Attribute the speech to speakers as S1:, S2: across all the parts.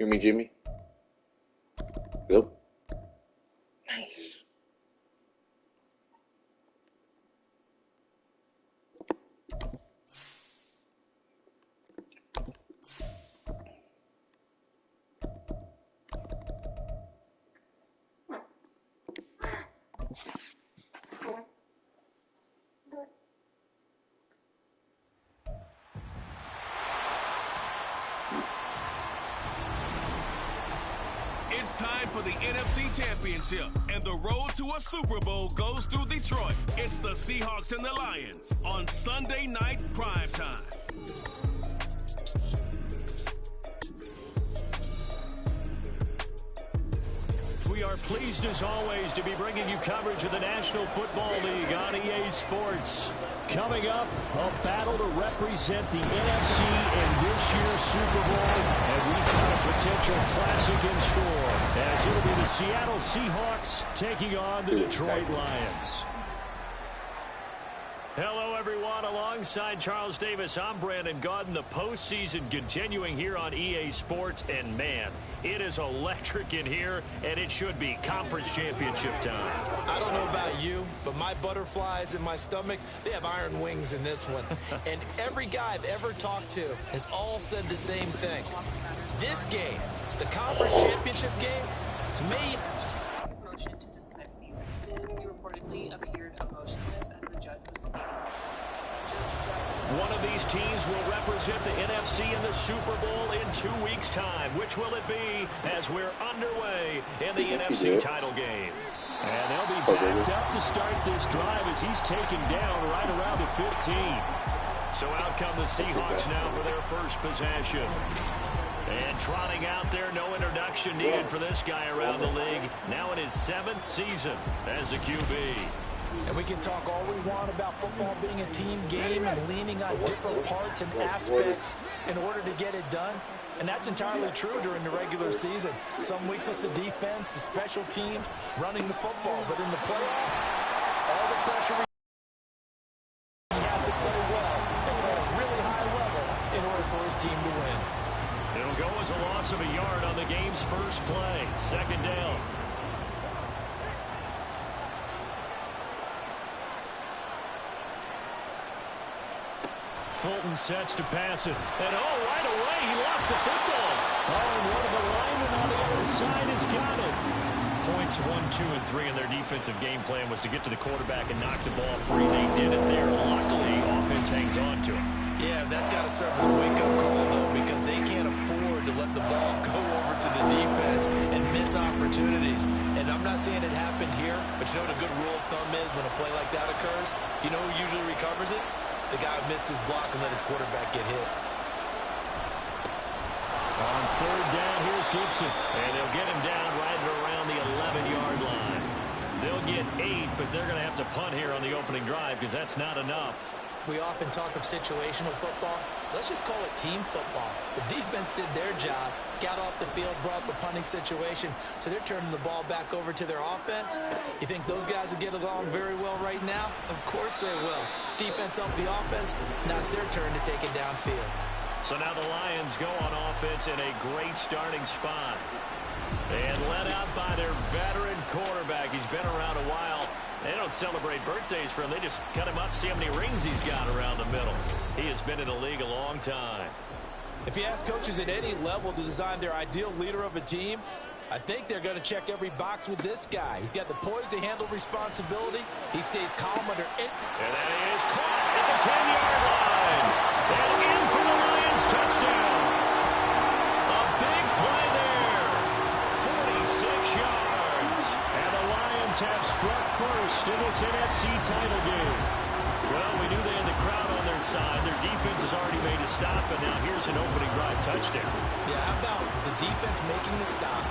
S1: Jimmy, Jimmy. Yep. Nice.
S2: It's time for the NFC Championship, and the road to a Super Bowl goes through Detroit. It's the Seahawks and the Lions on Sunday night primetime.
S3: We are pleased, as always, to be bringing you coverage of the National Football League on EA Sports. Coming up, a battle to represent the NFC in this year's Super Bowl, and we've got a potential classic in store, as it'll be the Seattle Seahawks taking on the Detroit Lions. Hello, everyone. Alongside Charles Davis, I'm Brandon Gaudin. The postseason continuing here on EA Sports, and man, it is electric in here, and it should be conference championship time.
S4: I don't know about you, but my butterflies in my stomach, they have iron wings in this one. And every guy I've ever talked to has all said the same thing. This game, the conference championship game, may...
S5: Motion to dismiss the indictment. He reportedly appeared emotionless as the judge was standing.
S3: One of these teams will represent the NFC in the Super Bowl in 2 weeks' time. Which will it be as we're underway in the NFC title game? And they'll be backed up to start this drive as he's taken down right around the 15. So out come the Seahawks now for their first possession. And trotting out there, no introduction needed for this guy around the league. Now in his 7th season as a QB.
S4: And we can talk all we want about football being a team game and leaning on different parts and aspects in order to get it done. And that's entirely true during the regular season. Some weeks it's the defense, the special teams, running the football. But in the playoffs, all the pressure he has to play well and play at a really high level in order for his team to win.
S3: It'll go as a loss of a yard on the game's first play. Second down. Fulton sets to pass it. And right away, he lost the football. And one of the linemen on the other side has got it. Points 1, 2, and 3 in their defensive game plan was to get to the quarterback and knock the ball free. They did it there. Luckily, offense hangs on to it.
S4: Yeah, that's got to serve as a wake-up call, though, because they can't afford to let the ball go over to the defense and miss opportunities. And I'm not saying it happened here, but you know what a good rule of thumb is when a play like that occurs? You know who usually recovers it? The guy who missed his block and let his quarterback get hit.
S3: On third down, here's Gibson. And they'll get him down right around the 11-yard line. They'll get 8, but they're going to have to punt here on the opening drive because that's not enough.
S4: We often talk of situational football. Let's just call it team football. The defense did their job, got off the field, brought the punting situation, so they're turning the ball back over to their offense. You think those guys will get along very well right now? Of course they will. Defense helped the offense. Now it's their turn to take it downfield.
S3: So now the Lions go on offense in a great starting spot. And led out by their veteran quarterback. He's been around a while. They don't celebrate birthdays for him. They just cut him up, see how many rings he's got around the middle. He has been in the league a long time.
S4: If you ask coaches at any level to design their ideal leader of a team, I think they're going to check every box with this guy. He's got the poise to handle responsibility. He stays calm under it.
S3: And that is caught at the 10-yard line. And in for the Lions touchdown. A big play there. 46 yards. And the Lions have struck first in this NFC title game. Well, we knew they had the crowd on their side. Their defense has already made a stop, and now here's an opening drive touchdown.
S4: Yeah, how about the defense making the stop,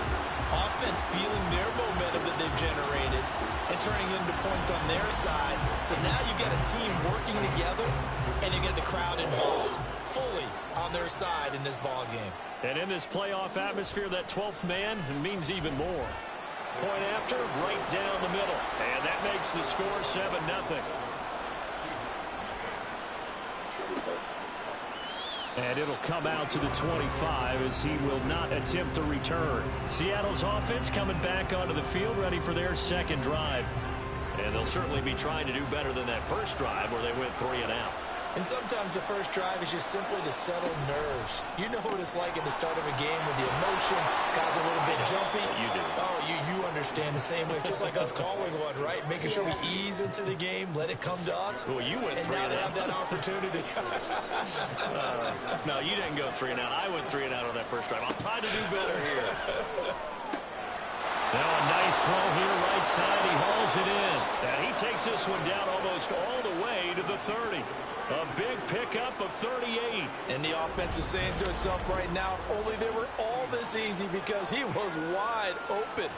S4: offense feeling their momentum that they've generated, and turning into points on their side. So now you get a team working together, and you get the crowd involved fully on their side in this ball game.
S3: And in this playoff atmosphere, that 12th man means even more. Point after, right down the middle. And that makes the score 7-0. And it'll come out to the 25 as he will not attempt to return. Seattle's offense coming back onto the field, ready for their second drive. And they'll certainly be trying to do better than that first drive where they went 3 and out.
S4: And sometimes the first drive is just simply to settle nerves. You know what it's like at the start of a game with the emotion, guys are a little bit jumpy.
S3: You do.
S4: Oh, you understand the same way. It's just like us calling one, right? Making sure we ease into the game, let it come to us.
S3: Well, you went
S4: and
S3: 3
S4: now
S3: and
S4: they
S3: out.
S4: have that opportunity.
S3: No, you didn't go 3 and out. I went 3 and out on that first drive. I'll try to do better here. Now a nice throw here, right side. He hauls it in. And he takes this one down almost all the way to the 30. A big pickup of 38.
S4: And the offense is saying to itself right now, only they were all this easy because he was wide open.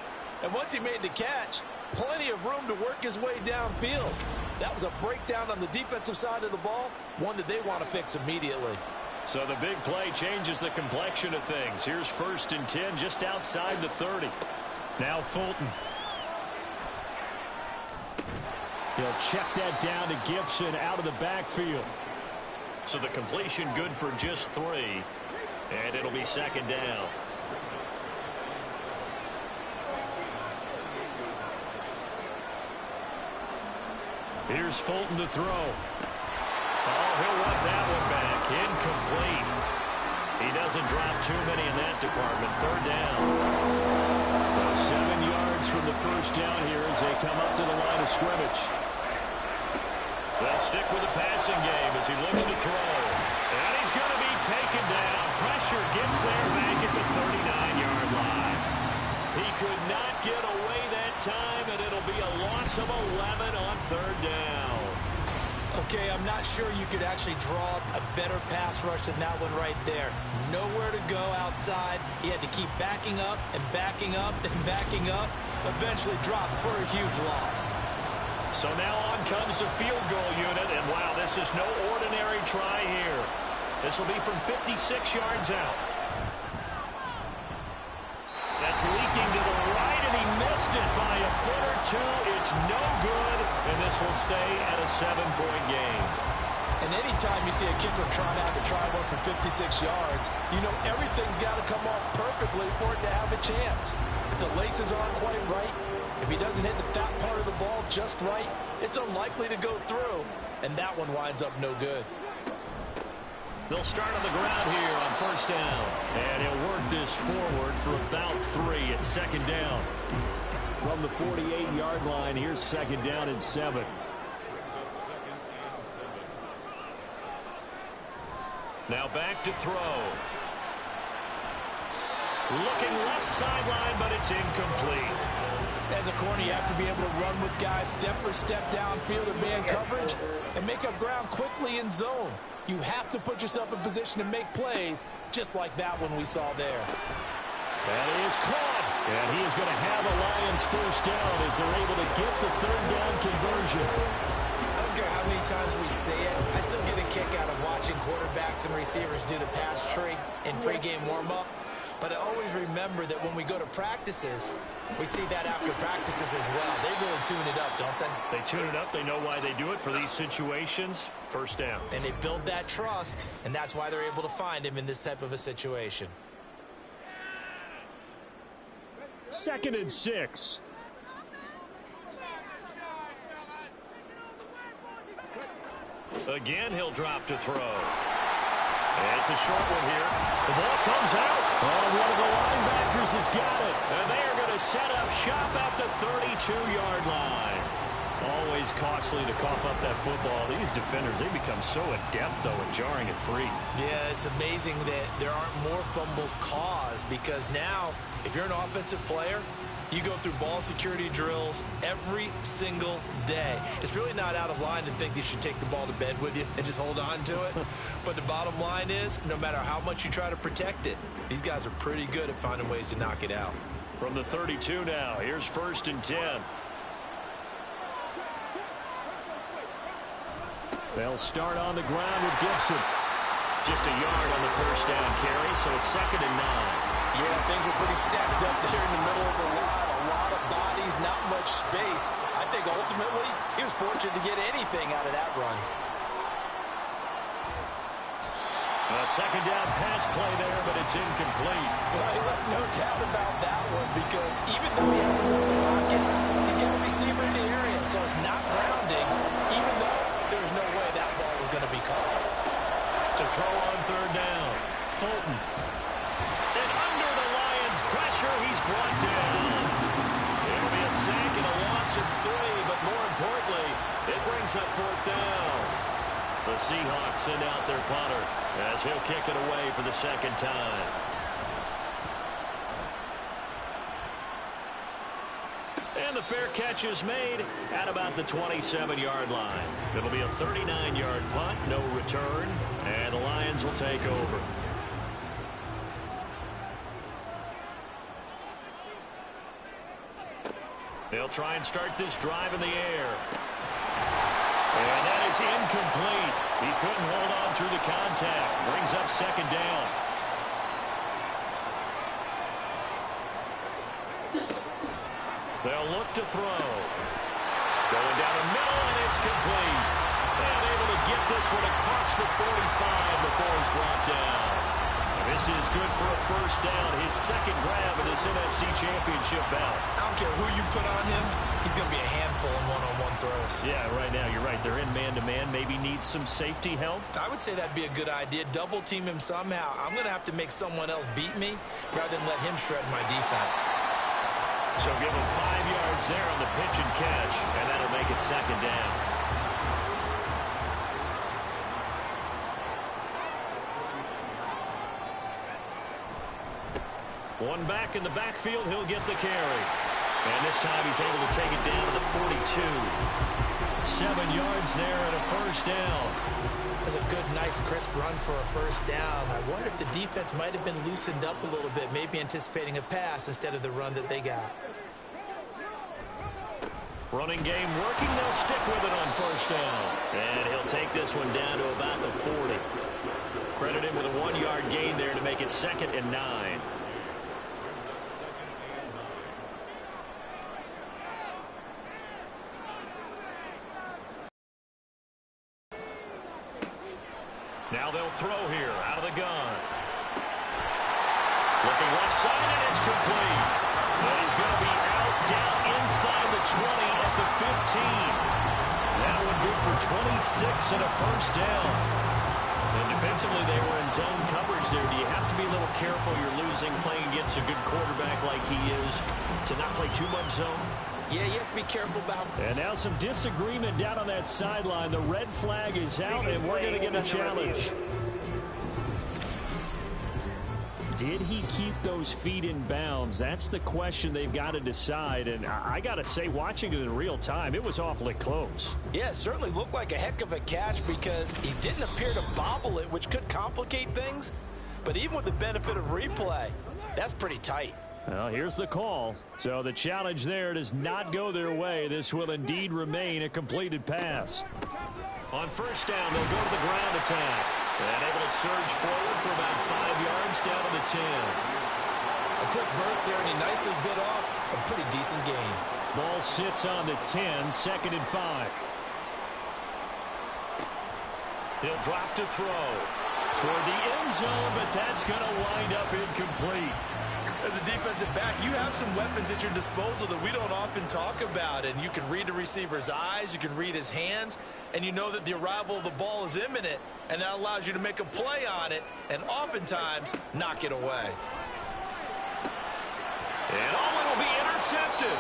S4: And once he made the catch, plenty of room to work his way downfield. That was a breakdown on the defensive side of the ball, one that they want to fix immediately.
S3: So the big play changes the complexion of things. Here's 1st and 10 just outside the 30. Now Fulton. He'll check that down to Gibson out of the backfield. So the completion good for just 3. And it'll be 2nd down. Here's Fulton to throw. Oh, he'll want that one back. Incomplete. He doesn't drop too many in that department. 3rd down. So 7 yards from the first down here as they come up to the line of scrimmage. They'll stick with the passing game as he looks to throw. And he's going to be taken down. Pressure gets there back at the 39-yard line. He could not get away that time, and it'll be a loss of 11 on 3rd down.
S4: Okay, I'm not sure you could actually draw a better pass rush than that one right there. Nowhere to go outside. He had to keep backing up and backing up and backing up. Eventually dropped for a huge loss.
S3: So now on comes the field goal unit, and wow, this is no ordinary try here. This will be from 56 yards out. That's leaking to the right, and he missed it by a foot or 2. It's no good, and this will stay at a 7-point game.
S4: And anytime you see a kicker trying out to try one for 56 yards, you know everything's got to come off perfectly for it to have a chance. If the laces aren't quite right, if he doesn't hit the fat part of the ball just right, it's unlikely to go through, and that one winds up no good.
S3: They'll start on the ground here on 1st down, and he'll work this forward for about 3 at 2nd down. From the 48-yard line, here's 2nd down and 7. Now back to throw. Looking left sideline, but it's incomplete.
S4: As a corner, you have to be able to run with guys step for step downfield in man coverage and make up ground quickly in zone. You have to put yourself in position to make plays, just like that one we saw there.
S3: That is caught. And he is going to have a Lions 1st down as they're able to get the 3rd down conversion.
S4: I don't care how many times we see it. I still get a kick out of watching quarterbacks and receivers do the pass tree in pregame warm-up. But I always remember that when we go to practices, we see that after practices as well. They really tune it up, don't they?
S3: They tune it up. They know why they do it for these situations. 1st down.
S4: And they build that trust, and that's why they're able to find him in this type of a situation.
S3: 2nd and 6. Again, he'll drop to throw. And it's a short one here. The ball comes out. Oh, one of the linebackers has got it. And they are going to set up shop at the 32-yard line. Always costly to cough up that football. These defenders, they become so adept, though, at jarring it free.
S4: Yeah, it's amazing that there aren't more fumbles caused because now, if you're an offensive player, you go through ball security drills every single day. It's really not out of line to think you should take the ball to bed with you and just hold on to it. But the bottom line is, no matter how much you try to protect it, these guys are pretty good at finding ways to knock it out.
S3: From the 32 now, here's 1st and 10. They'll start on the ground with Gibson. Just a yard on the 1st down carry, so it's 2nd and 9.
S4: Yeah, things were pretty stacked up there in the middle of the line. A lot of bodies, not much space. I think ultimately he was fortunate to get anything out of that run.
S3: A second down pass play there, but it's incomplete.
S4: Well, he left no doubt about that one because even though he hasn't moved the pocket, he's got a receiver in the area, so it's not grounding, even though there's no way that ball was going to be caught.
S3: To throw on third down, Fulton. And under the Lions' pressure, he's brought down. It'll be a sack and a loss of 3, but more importantly, it brings up fourth down. The Seahawks send out their punter as he'll kick it away for the second time. And the fair catch is made at about the 27-yard line. It'll be a 39-yard punt, no return, and the Lions will take over. They'll try and start this drive in the air. And that is incomplete. He couldn't hold on through the contact. Brings up second down. They'll look to throw. Going down the middle, and it's complete. And able to get this one across the 45 before he's brought down. This is good for a first down. His second grab of this NFC Championship bout.
S4: I don't care who you put on him. He's going to be a handful in one-on-one throws.
S3: Yeah, right now you're right. They're in man-to-man. Maybe needs some safety help.
S4: I would say that'd be a good idea. Double team him somehow. I'm going to have to make someone else beat me rather than let him shred my defense.
S3: So give him 5 yards there on the pitch and catch, and that'll make it second down. One back in the backfield, he'll get the carry. And this time he's able to take it down to the 42. 7 yards there and a first down.
S4: That's a good, nice, crisp run for a first down. I wonder if the defense might have been loosened up a little bit, maybe anticipating a pass instead of the run that they got.
S3: Running game working, they'll stick with it on first down. And he'll take this one down to about the 40. Credit him with a 1-yard gain there to make it 2nd and 9. Now they'll throw here out of the gun. Looking left side, and it's complete. And he's going to be out, down inside the 20 at the 15. That one good for 26 and a first down. And defensively, they were in zone coverage there. Do you have to be a little careful? You're losing, playing against a good quarterback like he is, to not play too much zone?
S4: Yeah, you have to be careful about.
S3: And now some disagreement down on that sideline. The red flag is out, and we're going to get a challenge. Did he keep those feet in bounds? That's the question they've got to decide. And I got to say, watching it in real time, it was awfully close.
S4: Yeah, it certainly looked like a heck of a catch because he didn't appear to bobble it, which could complicate things. But even with the benefit of replay, that's pretty tight.
S3: Well, here's the call. So the challenge there does not go their way. This will indeed remain a completed pass. On first down, they'll go to the ground attack. And able to surge forward for about 5 yards down to the 10.
S4: A quick burst there, and he nicely bit off a pretty decent gain.
S3: Ball sits on the 10, 2nd and 5. He'll drop to throw toward the end zone, but that's going to wind up incomplete.
S4: As a defensive back, you have some weapons at your disposal that we don't often talk about, and you can read the receiver's eyes, you can read his hands, and you know that the arrival of the ball is imminent, and that allows you to make a play on it and oftentimes knock it away.
S3: And Owen will be intercepted.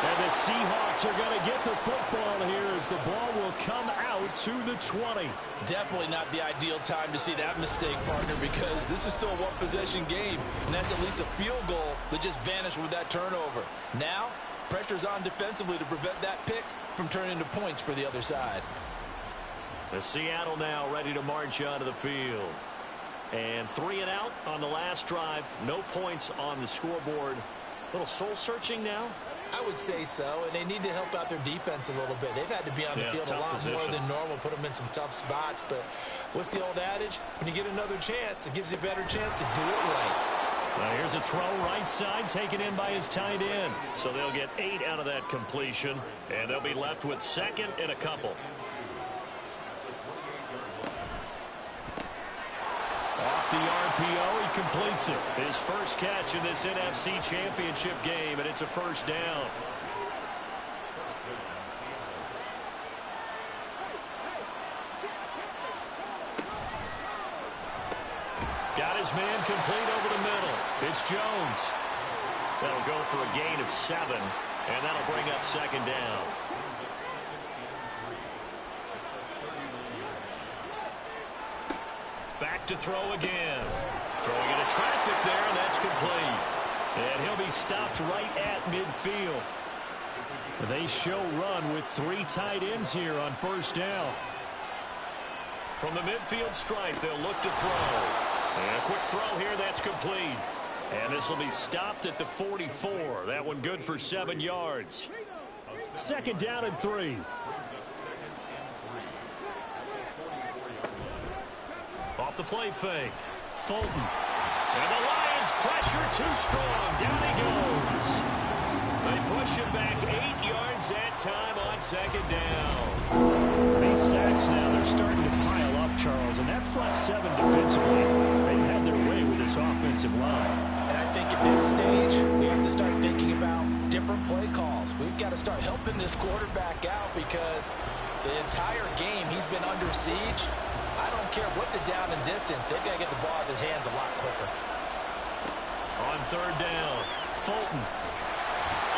S3: And the Seahawks are going to get the football here as the ball will come out to the 20.
S4: Definitely not the ideal time to see that mistake, partner, because this is still a one-possession game, and that's at least a field goal that just vanished with that turnover. Now, pressure's on defensively to prevent that pick from turning into points for the other side.
S3: The Seattle now ready to march onto the field. And 3 and out on the last drive. No points on the scoreboard. A little soul-searching now.
S4: I would say so, and they need to help out their defense a little bit. They've had to be on the field a lot more than normal, put them in some tough spots. But what's the old adage? When you get another chance, it gives you a better chance to do it right.
S3: Well, here's a throw right side taken in by his tight end. So they'll get 8 out of that completion, and they'll be left with 2nd and a couple. the RPO. He completes it. His first catch in this NFC Championship game, and it's a first down. Got his man complete over the middle. It's Jones. That'll go for a gain of 7, and that'll bring up second down. Back to throw again. Throwing into traffic there, and that's complete. And he'll be stopped right at midfield. They show run with 3 tight ends here on first down. From the midfield stripe, they'll look to throw. And a quick throw here, that's complete. And this will be stopped at the 44. That one good for 7 yards. Second down and 3. Off the play fake. Fulton. And the Lions pressure too strong. Down he goes. They push him back 8 yards that time on second down.
S6: These sacks now, they're starting to pile up, Charles. And that front 7 defensively, they've had their way with this offensive line.
S4: And I think at this stage, we have to start thinking about different play calls. We've got to start helping this quarterback out because the entire game he's been under siege. I don't care what the down and distance. They've got to get the ball out of his hands a lot quicker.
S3: On third down, Fulton.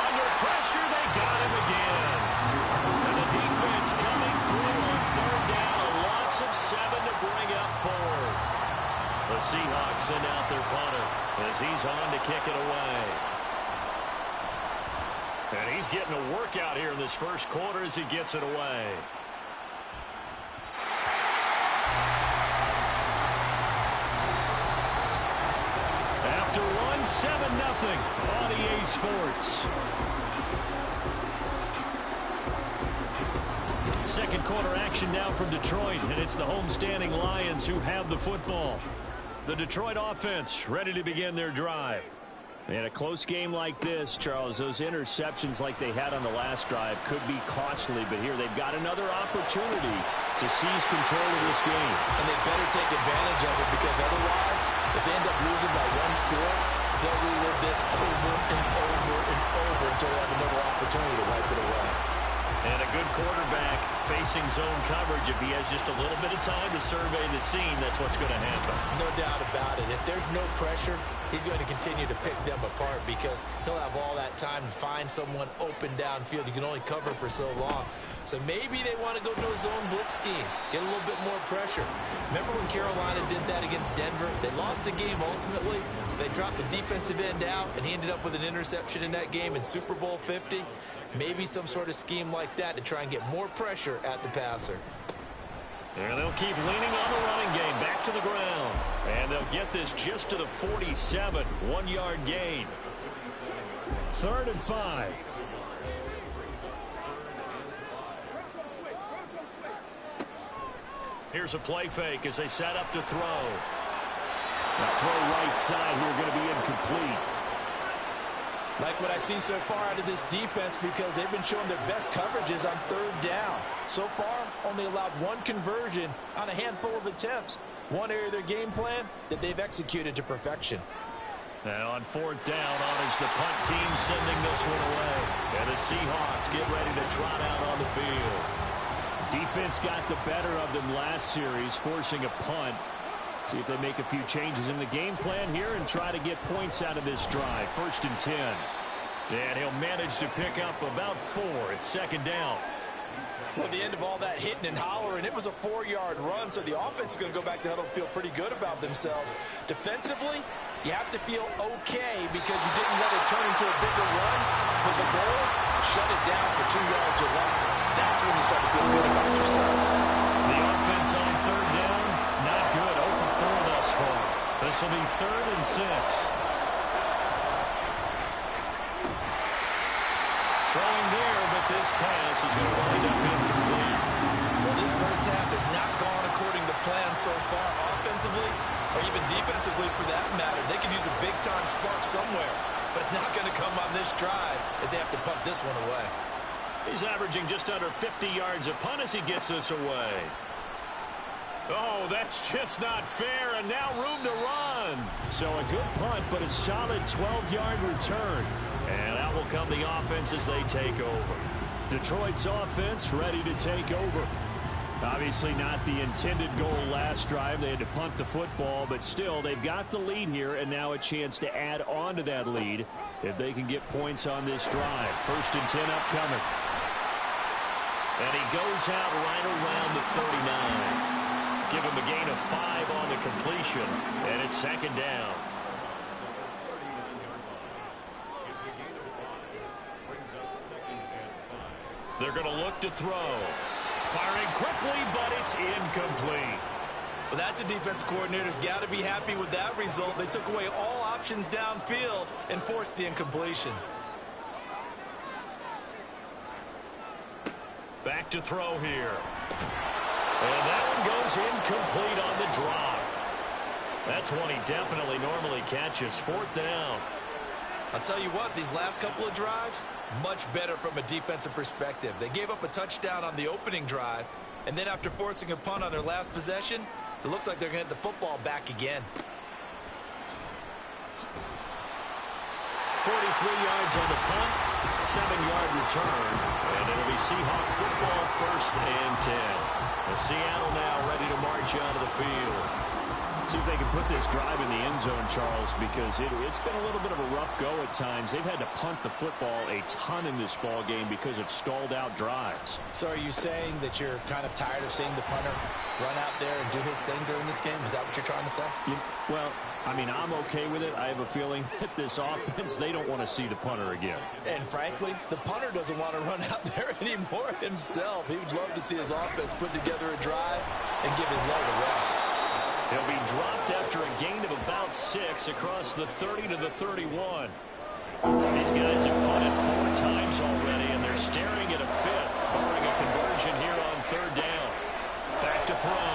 S3: Under pressure, they got him again. And the defense coming through on third down. A loss of 7 to bring up 4. The Seahawks send out their punter as he's on to kick it away. And he's getting a workout here in this first quarter as he gets it away. After one, 7-0 on EA Sports. Second quarter action now from Detroit, and it's the homestanding Lions who have the football. The Detroit offense ready to begin their drive. In a close game like this, Charles, those interceptions like they had on the last drive could be costly, but here they've got another opportunity to seize control of this game.
S4: And they better take advantage of it because otherwise, if they end up losing by 1 score, they'll relive this over and over and over until they have another opportunity to wipe it away.
S3: And a good quarterback facing zone coverage. If he has just a little bit of time to survey the scene, that's what's going to happen.
S4: No doubt about it. If there's no pressure, he's going to continue to pick them apart because he'll have all that time to find someone open downfield. You can only cover for so long. So maybe they want to go to a zone blitz scheme, get a little bit more pressure. Remember when Carolina did that against Denver? They lost the game ultimately. They dropped the defensive end out, and he ended up with an interception in that game in Super Bowl 50. Maybe some sort of scheme like that to try and get more pressure at the passer.
S3: And they'll keep leaning on the running game back to the ground. And they'll get this just to the 47, 1-yard gain.
S6: 3rd and 5.
S3: Here's a play fake as they set up to throw.
S6: That throw right side here going to be incomplete.
S4: Like what I've seen so far out of this defense because they've been showing their best coverages on 3rd down. So far, only allowed 1 conversion on a handful of attempts. One area of their game plan that they've executed to perfection.
S3: And on 4th down, on is the punt team sending this one away. And the Seahawks get ready to trot out on the field.
S6: Defense got the better of them last series, forcing a punt. See if they make a few changes in the game plan here and try to get points out of this drive. 1st and 10.
S3: And he'll manage to pick up about 4. It's 2nd down.
S4: Well, at the end of all that hitting and hollering, it was a 4-yard run, so the offense is going to go back to huddle and feel pretty good about themselves. Defensively, you have to feel okay because you didn't let it turn into a bigger run. With the goal, shut it down for 2 yards or less. That's when you start to feel good about yourselves.
S3: The offense on 3rd down, not good. 0 for 4 thus far. This will be 3rd and 6. Throwing there, but this pass is going to wind up incomplete.
S4: Well, this first half has not gone according to plan so far offensively or even defensively for that matter. They could use a big-time spark somewhere, but it's not going to come on this drive as they have to punt this one away.
S3: He's averaging just under 50 yards a punt as he gets this away. Oh, that's just not fair, and now room to run.
S6: So a good punt, but a solid 12-yard return. And out will come the offense as they take over. Detroit's offense ready to take over. Obviously not the intended goal last drive. They had to punt the football, but still, they've got the lead here, and now a chance to add on to that lead if they can get points on this drive. 1st and 10 upcoming. And he goes out right around the 39. Give him a gain of 5 on the completion, and it's 2nd down. They're going to look to throw. Firing quickly, but it's incomplete.
S4: Well, that's a defensive coordinator's got to be happy with that result. They took away all options downfield and forced the incompletion.
S3: Back to throw here. And that one goes incomplete on the drop. That's one he definitely normally catches. 4th down.
S4: I'll tell you what, these last couple of drives, much better from a defensive perspective. They gave up a touchdown on the opening drive, and then after forcing a punt on their last possession, it looks like they're going to get the football back again.
S3: 43 yards on the punt, 7-yard return, and it'll be Seahawk football 1st and 10. The Seattle now ready to march out of the field. See if they can put this drive in the end zone, Charles, because it's been a little bit of a rough go at times. They've had to punt the football a ton in this ball game because of stalled-out drives.
S4: So are you saying that you're kind of tired of seeing the punter run out there and do his thing during this game? Is that what you're trying to say?
S6: Well, I mean, I'm okay with it. I have a feeling that this offense, they don't want to see the punter again.
S4: And frankly, the punter doesn't want to run out there anymore himself. He would love to see his offense put together a drive and give his leg a rest.
S3: He'll be dropped after a gain of about 6 across the 30 to the 31. These guys have punted 4 times already, and they're staring at a 5th, barring a conversion here on 3rd down. Back to throw.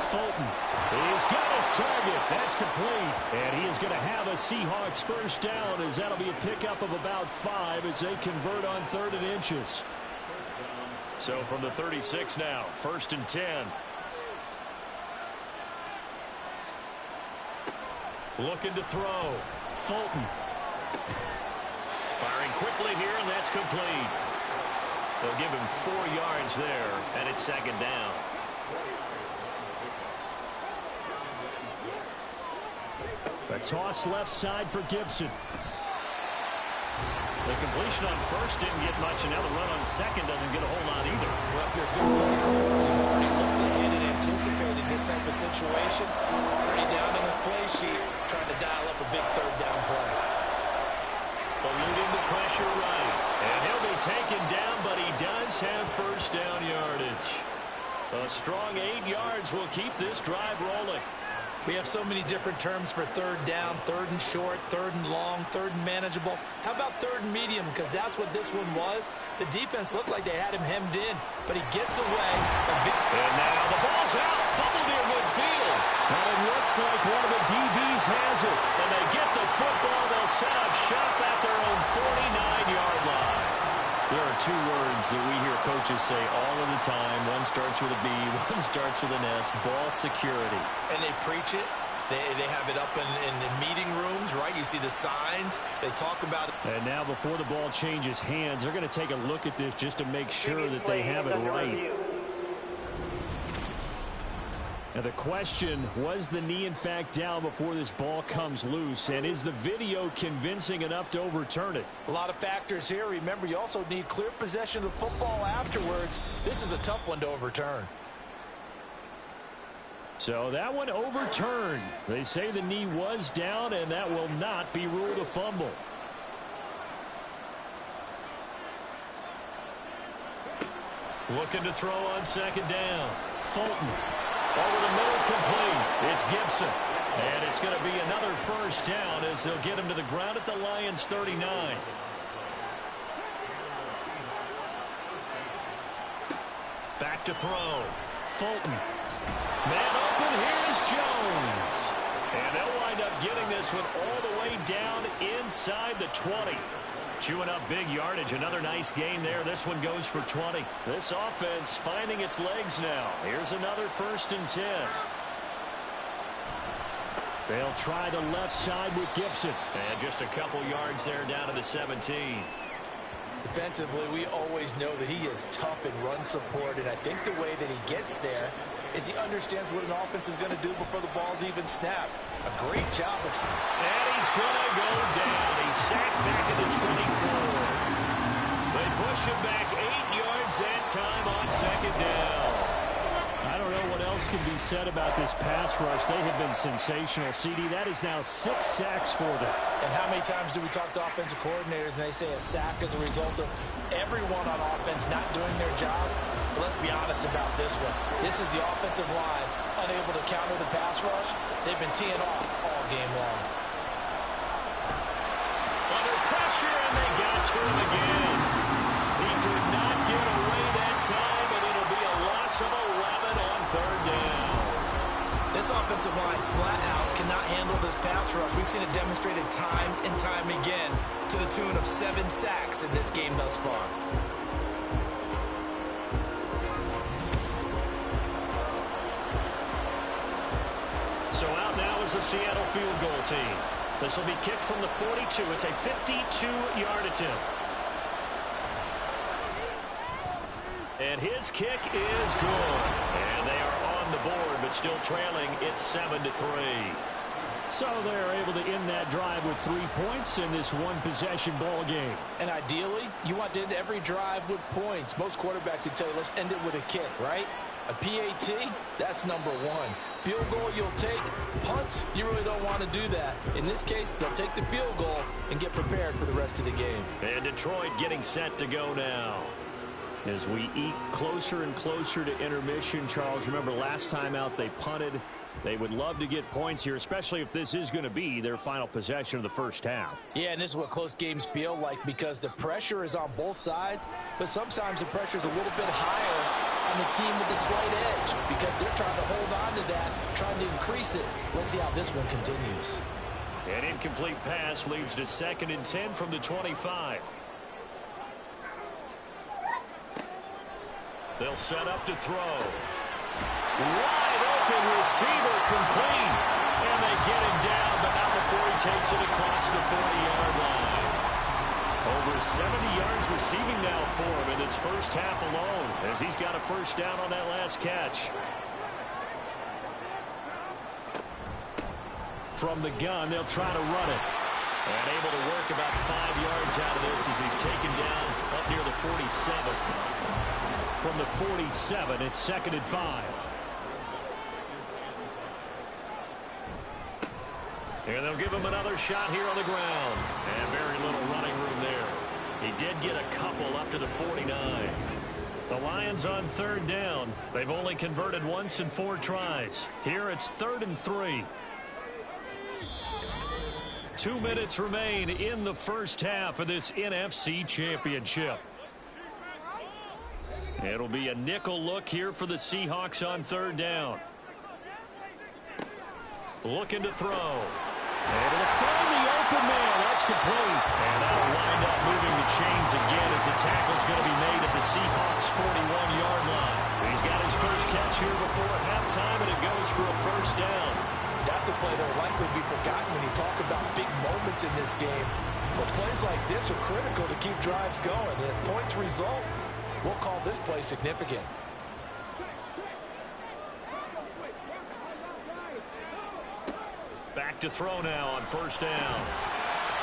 S3: Fulton. He's got his target. That's complete. And he is going to have a Seahawks 1st down, as that'll be a pickup of about 5 as they convert on 3rd and inches. So from the 36 now, 1st and 10. Looking to throw. Fulton. Firing quickly here, and that's complete. They'll give him 4 yards there, and it's 2nd down.
S6: A toss left side for Gibson.
S3: The completion on 1st didn't get much, and now the run on 2nd doesn't get a whole lot either.
S4: Well, if you're a good play caller, you've already looked ahead and anticipated this type of situation. Already down on his play sheet, trying to dial up a big 3rd down play.
S3: Eluding the pressure right. And he'll be taken down, but he does have 1st down yardage. A strong 8 yards will keep this drive rolling.
S4: We have so many different terms for 3rd down, 3rd and short, 3rd and long, 3rd and manageable. How about 3rd and medium? Because that's what this one was. The defense looked like they had him hemmed in, but he gets away.
S3: And now the ball's out. Fumble near midfield.
S6: And it looks like one of the DBs has it.
S3: And they get the football. They'll set up shop at their own 49-yard line.
S6: There are 2 words that we hear coaches say all of the time. One starts with a B, one starts with an S. Ball security.
S4: And they preach it. They have it up in meeting rooms, right? You see the signs. They talk about it.
S6: And now before the ball changes hands, they're going to take a look at this just to make sure that they have it right. Now the question, was the knee in fact down before this ball comes loose? And is the video convincing enough to overturn it?
S4: A lot of factors here. Remember, you also need clear possession of the football afterwards. This is a tough one to overturn.
S6: So that one overturned. They say the knee was down, and that will not be ruled a fumble.
S3: Looking to throw on 2nd down. Fulton. Over the middle, complete. It's Gibson. And it's going to be another 1st down as they'll get him to the ground at the Lions' 39. Back to throw. Fulton. Man open, here's Jones. And they'll wind up getting this one all the way down inside the 20. Chewing up big yardage. Another nice gain there. This one goes for 20. This offense finding its legs now. Here's another 1st and 10. They'll try the left side with Gibson. And just a couple yards there down to the 17.
S4: Defensively, we always know that he is tough in run support, and I think the way that he gets there is he understands what an offense is going to do before the ball's even snapped. A great job of...
S3: And he's going to go down. He's sacked back at the 24. They push him back 8 yards that time on 2nd down.
S6: I don't know what else can be said about this pass rush. They have been sensational. CD, that is now 6 sacks for them.
S4: And how many times do we talk to offensive coordinators and they say a sack is a result of everyone on offense not doing their job? But let's be honest about this one. This is the offensive line unable to counter the pass rush. They've been teeing off all game long.
S3: Under pressure, and they got to him again. He could not get away that time, and it'll be a loss of 11 on 3rd down.
S4: This offensive line flat out cannot handle this pass rush. We've seen it demonstrated time and time again to the tune of 7 sacks in this game thus far.
S3: So out now is the Seattle field goal team. This will be kicked from the 42. It's a 52-yard attempt. And his kick is good. And they are on the board, but still trailing. It's 7-3.
S6: So they're able to end that drive with 3 points in this one-possession ball game.
S4: And ideally, you want to end every drive with points. Most quarterbacks would tell you, let's end it with a kick, right? A PAT, that's number 1. Field goal you'll take. Punts, you really don't want to do that. In this case, they'll take the field goal and get prepared for the rest of the game.
S3: And Detroit getting set to go now.
S6: As we eat closer and closer to intermission, Charles, remember last time out they punted. They would love to get points here, especially if this is going to be their final possession of the first half.
S4: Yeah, and this is what close games feel like because the pressure is on both sides, but sometimes the pressure is a little bit higher on the team with the slight edge because they're trying to hold on to that, trying to increase it. Let's see how this one continues.
S3: An incomplete pass leads to 2nd and 10 from the 25. They'll set up to throw. Wide open receiver complete. And they get him down, but not before he takes it across the 40-yard line. Over 70 yards receiving now for him in his first half alone, as he's got a 1st down on that last catch.
S6: From the gun, they'll try to run it.
S3: And able to work about 5 yards out of this as he's taken down up near the 47.
S6: From the 47, it's 2nd and 5.
S3: And they'll give him another shot here on the ground. And very little running room there. He did get a couple up to the 49. The Lions on 3rd down. They've only converted once in 4 tries. Here it's 3rd and 3. 2 minutes remain in the first half of this NFC Championship. It'll be a nickel look here for the Seahawks on 3rd down. Looking to throw.
S6: Able to find the open man. That's complete.
S3: And that'll wind up moving the chains again as the tackle's going to be made at the Seahawks' 41-yard line. He's got his first catch here before halftime, and it goes for a 1st down.
S4: That's a play that will likely be forgotten when you talk about big moments in this game. But plays like this are critical to keep drives going. And if points result, we'll call this play significant.
S3: Back to throw now on 1st down.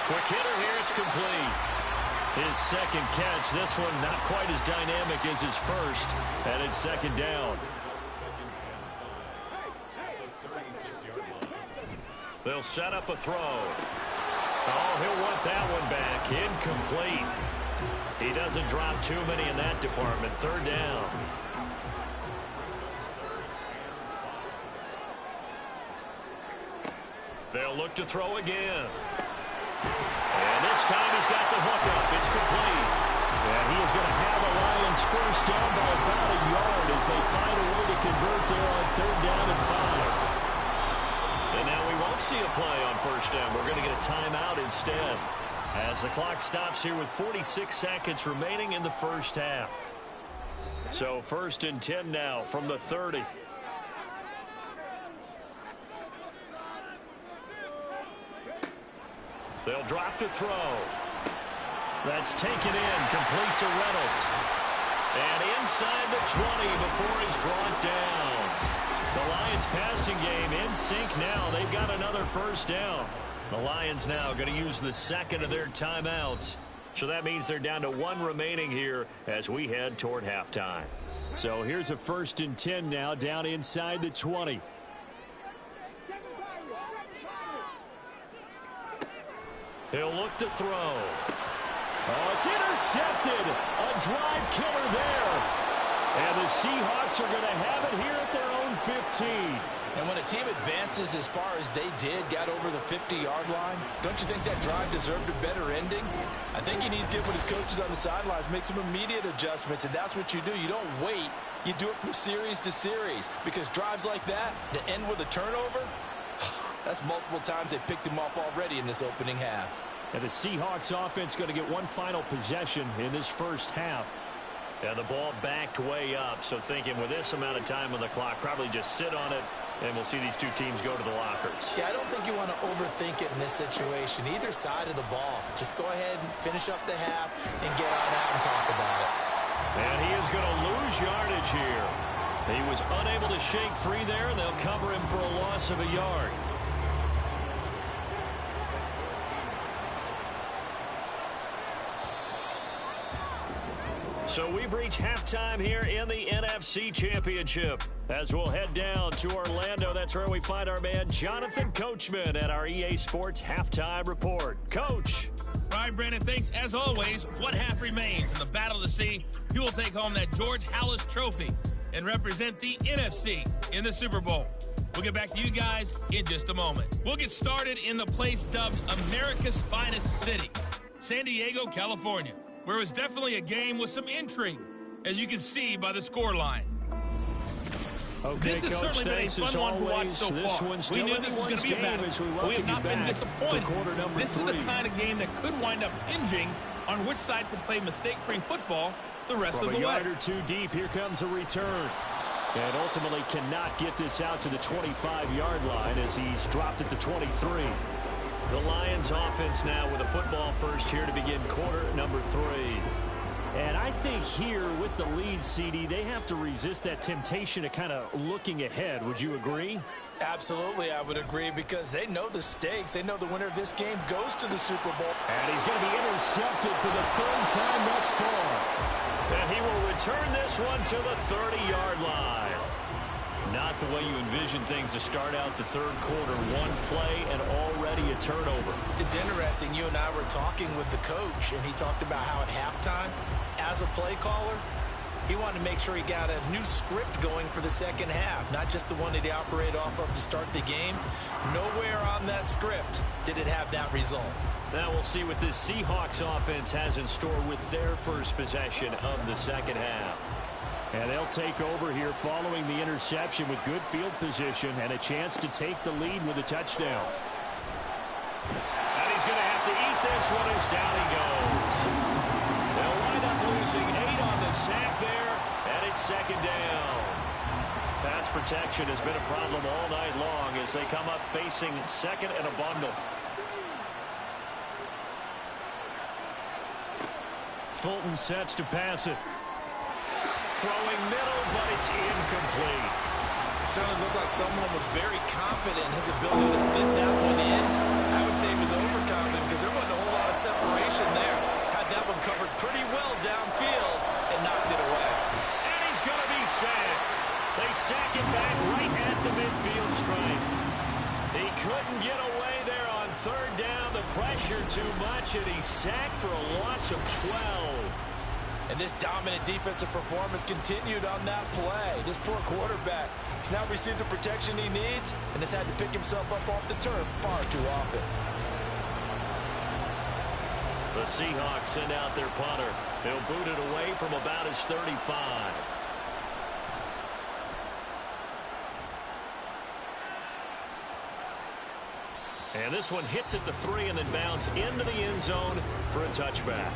S3: Quick hitter here, it's complete. His 2nd catch, this one not quite as dynamic as his first, and it's 2nd down. They'll set up a throw. Oh, he'll want that one back. Incomplete. He doesn't drop too many in that department. 3rd down. They'll look to throw again. And this time he's got the hook up. It's complete. And he is going to have the Lions 1st down by about a yard as they find a way to convert there on 3rd down and 5. And now we won't see a play on 1st down. We're going to get a timeout instead. As the clock stops here with 46 seconds remaining in the first half. So 1st and 10 now from the 30. They'll drop to throw. That's taken in, complete to Reynolds. And inside the 20 before he's brought down. The Lions passing game in sync now. They've got another first down. The Lions now going to use the second of their timeouts. So that means they're down to 1 remaining here as we head toward halftime.
S6: So here's a 1st and 10 now down inside the 20.
S3: He'll look to throw.
S6: Oh, it's intercepted. A drive killer there. And the Seahawks are going to have it here at their own 15.
S4: And when a team advances as far as they did, got over the 50-yard line, don't you think that drive deserved a better ending? I think he needs to get with his coaches on the sidelines, make some immediate adjustments, and that's what you do. You don't wait. You do it from series to series, because drives like that, that end with a turnover, that's multiple times they picked him off already in this opening half.
S6: And the Seahawks offense going to get one final possession in this first half.
S3: And the ball backed way up, so thinking with this amount of time on the clock, probably just sit on it, and we'll see these two teams go to the lockers.
S4: Yeah, I don't think you want to overthink it in this situation. Either side of the ball. Just go ahead and finish up the half and get on out and talk about it.
S3: And he is going to lose yardage here. He was unable to shake free there, and they'll cover him for a loss of a yard. So we've reached halftime here in the NFC Championship. As we'll head down to Orlando, that's where we find our man Jonathan Coachman at our EA Sports Halftime Report. Coach.
S7: All right, Brandon, thanks. As always, one half remains in the Battle of the Sea. You will take home that George Halas Trophy and represent the NFC in the Super Bowl. We'll get back to you guys in just a moment. We'll get started in the place dubbed America's finest city, San Diego, California, where it was definitely a game with some intrigue, as you can see by the scoreline.
S6: Okay,
S7: this has
S6: Coach,
S7: certainly been a fun one to watch so far. We knew this was going to be a battle. We have not been disappointed. This is the kind of game that could wind up hinging on which side could play mistake-free football the rest of the way.
S6: From a yard or two deep, here comes a return. And ultimately cannot get this out to the 25-yard line as he's dropped at the 23.
S3: The Lions offense now with a football first here to begin quarter number 3.
S6: And I think here with the lead, CD, they have to resist that temptation of kind of looking ahead. Would you agree?
S4: Absolutely, I would agree, because they know the stakes. They know the winner of this game goes to the Super Bowl.
S6: And he's going to be intercepted for the 3rd time thus far.
S3: And he will return this one to the 30-yard line. Not the way you envision things to start out the third quarter. One play and already a turnover.
S4: It's interesting. You and I were talking with the coach, and he talked about how at halftime, as a play caller, he wanted to make sure he got a new script going for the second half, not just the one that he operated off of to start the game. Nowhere on that script did it have that result.
S3: Now we'll see what this Seahawks offense has in store with their first possession of the second half.
S6: And they'll take over here following the interception with good field position and a chance to take the lead with a touchdown.
S3: And he's going to have to eat this one as down he goes. They'll wind up losing 8 on the sack there, and it's second down. Pass protection has been a problem all night long as they come up facing second and a bundle.
S6: Fulton sets to pass it.
S3: Throwing middle, but it's incomplete.
S4: It certainly looked like someone was very confident in his ability to fit that one in. I would say he was overconfident because there wasn't a whole lot of separation there. Had that one covered pretty well downfield and knocked it away.
S3: And he's going to be sacked. They sack him back right at the midfield stripe. He couldn't get away there on third down. The pressure too much, and he's sacked for a loss of 12.
S4: And this dominant defensive performance continued on that play. This poor quarterback has now received the protection he needs and has had to pick himself up off the turf far too often.
S3: The Seahawks send out their punter. He'll boot it away from about his 35. And this one hits at the 3 and then bounds into the end zone for a touchback.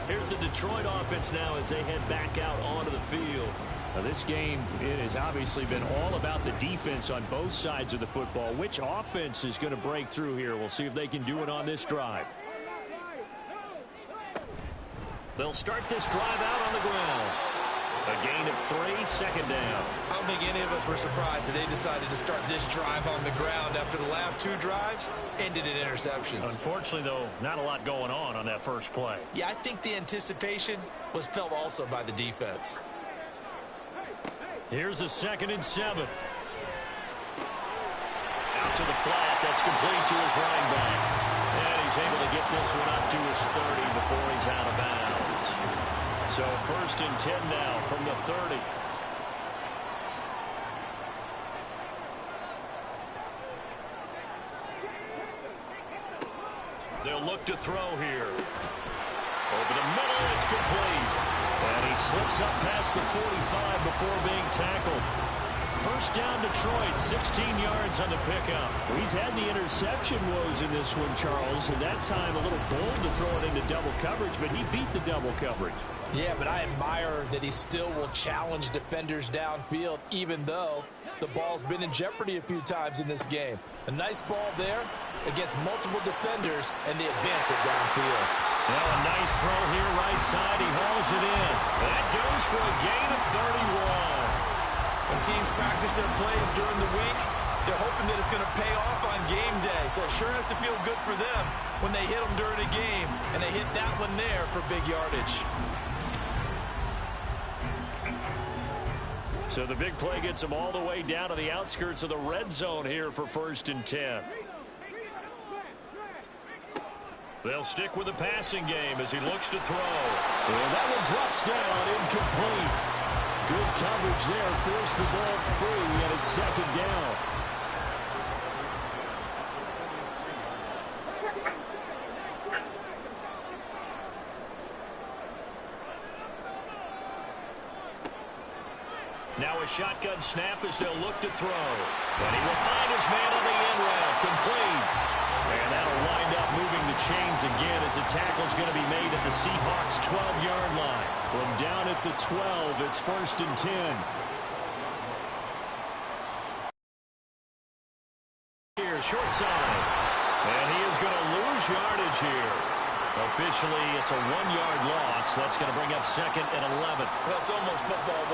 S3: Here's the Detroit offense now as they head back out onto the field.
S6: Now this game, it has obviously been all about the defense on both sides of the football. Which offense is going to break through here? We'll see if they can do it on this drive.
S3: They'll start this drive out on the ground. A gain of 3, second down.
S4: I don't think any of us were surprised that they decided to start this drive on the ground after the last 2 drives ended in interceptions.
S6: Unfortunately, though, not a lot going on that first play.
S4: Yeah, I think the anticipation was felt also by the defense.
S3: Here's a 2nd and 7. Out to the flat. That's complete to his running back. And he's able to get this one up to his 30 before he's out of bounds. So 1st and 10 now from the 30. They'll look to throw here. Over the middle, it's complete. And he slips up past the 45 before being tackled. 1st down Detroit, 16 yards on the pickup.
S6: Well, he's had the interception woes in this one, Charles. At that time, a little bold to throw it into double coverage, but he beat the double coverage.
S4: Yeah, but I admire that he still will challenge defenders downfield, even though the ball's been in jeopardy a few times in this game. A nice ball there against multiple defenders, and the advance it downfield.
S3: Now a nice throw here right side. He hauls it in. That goes for a gain of 31.
S4: When teams practice their plays during the week, they're hoping that it's going to pay off on game day. So it sure has to feel good for them when they hit them during a game, and they hit that one there for big yardage.
S3: So the big play gets him all the way down to the outskirts of the red zone here for 1st and 10. They'll stick with the passing game as he looks to throw.
S6: And that one drops down, incomplete. Good coverage there, forced the ball free, and it's 2nd down.
S3: Now a shotgun snap as they'll look to throw. And he will find his man on the end route, complete. And that'll wind up moving the chains again as the tackle's going to be made at the Seahawks' 12-yard line.
S6: From down at the 12, it's 1st and 10.
S3: Here, short side. And he is going to lose yardage here. Officially, it's a 1-yard loss. That's going to bring up 2nd and 11.
S4: Well, it's almost football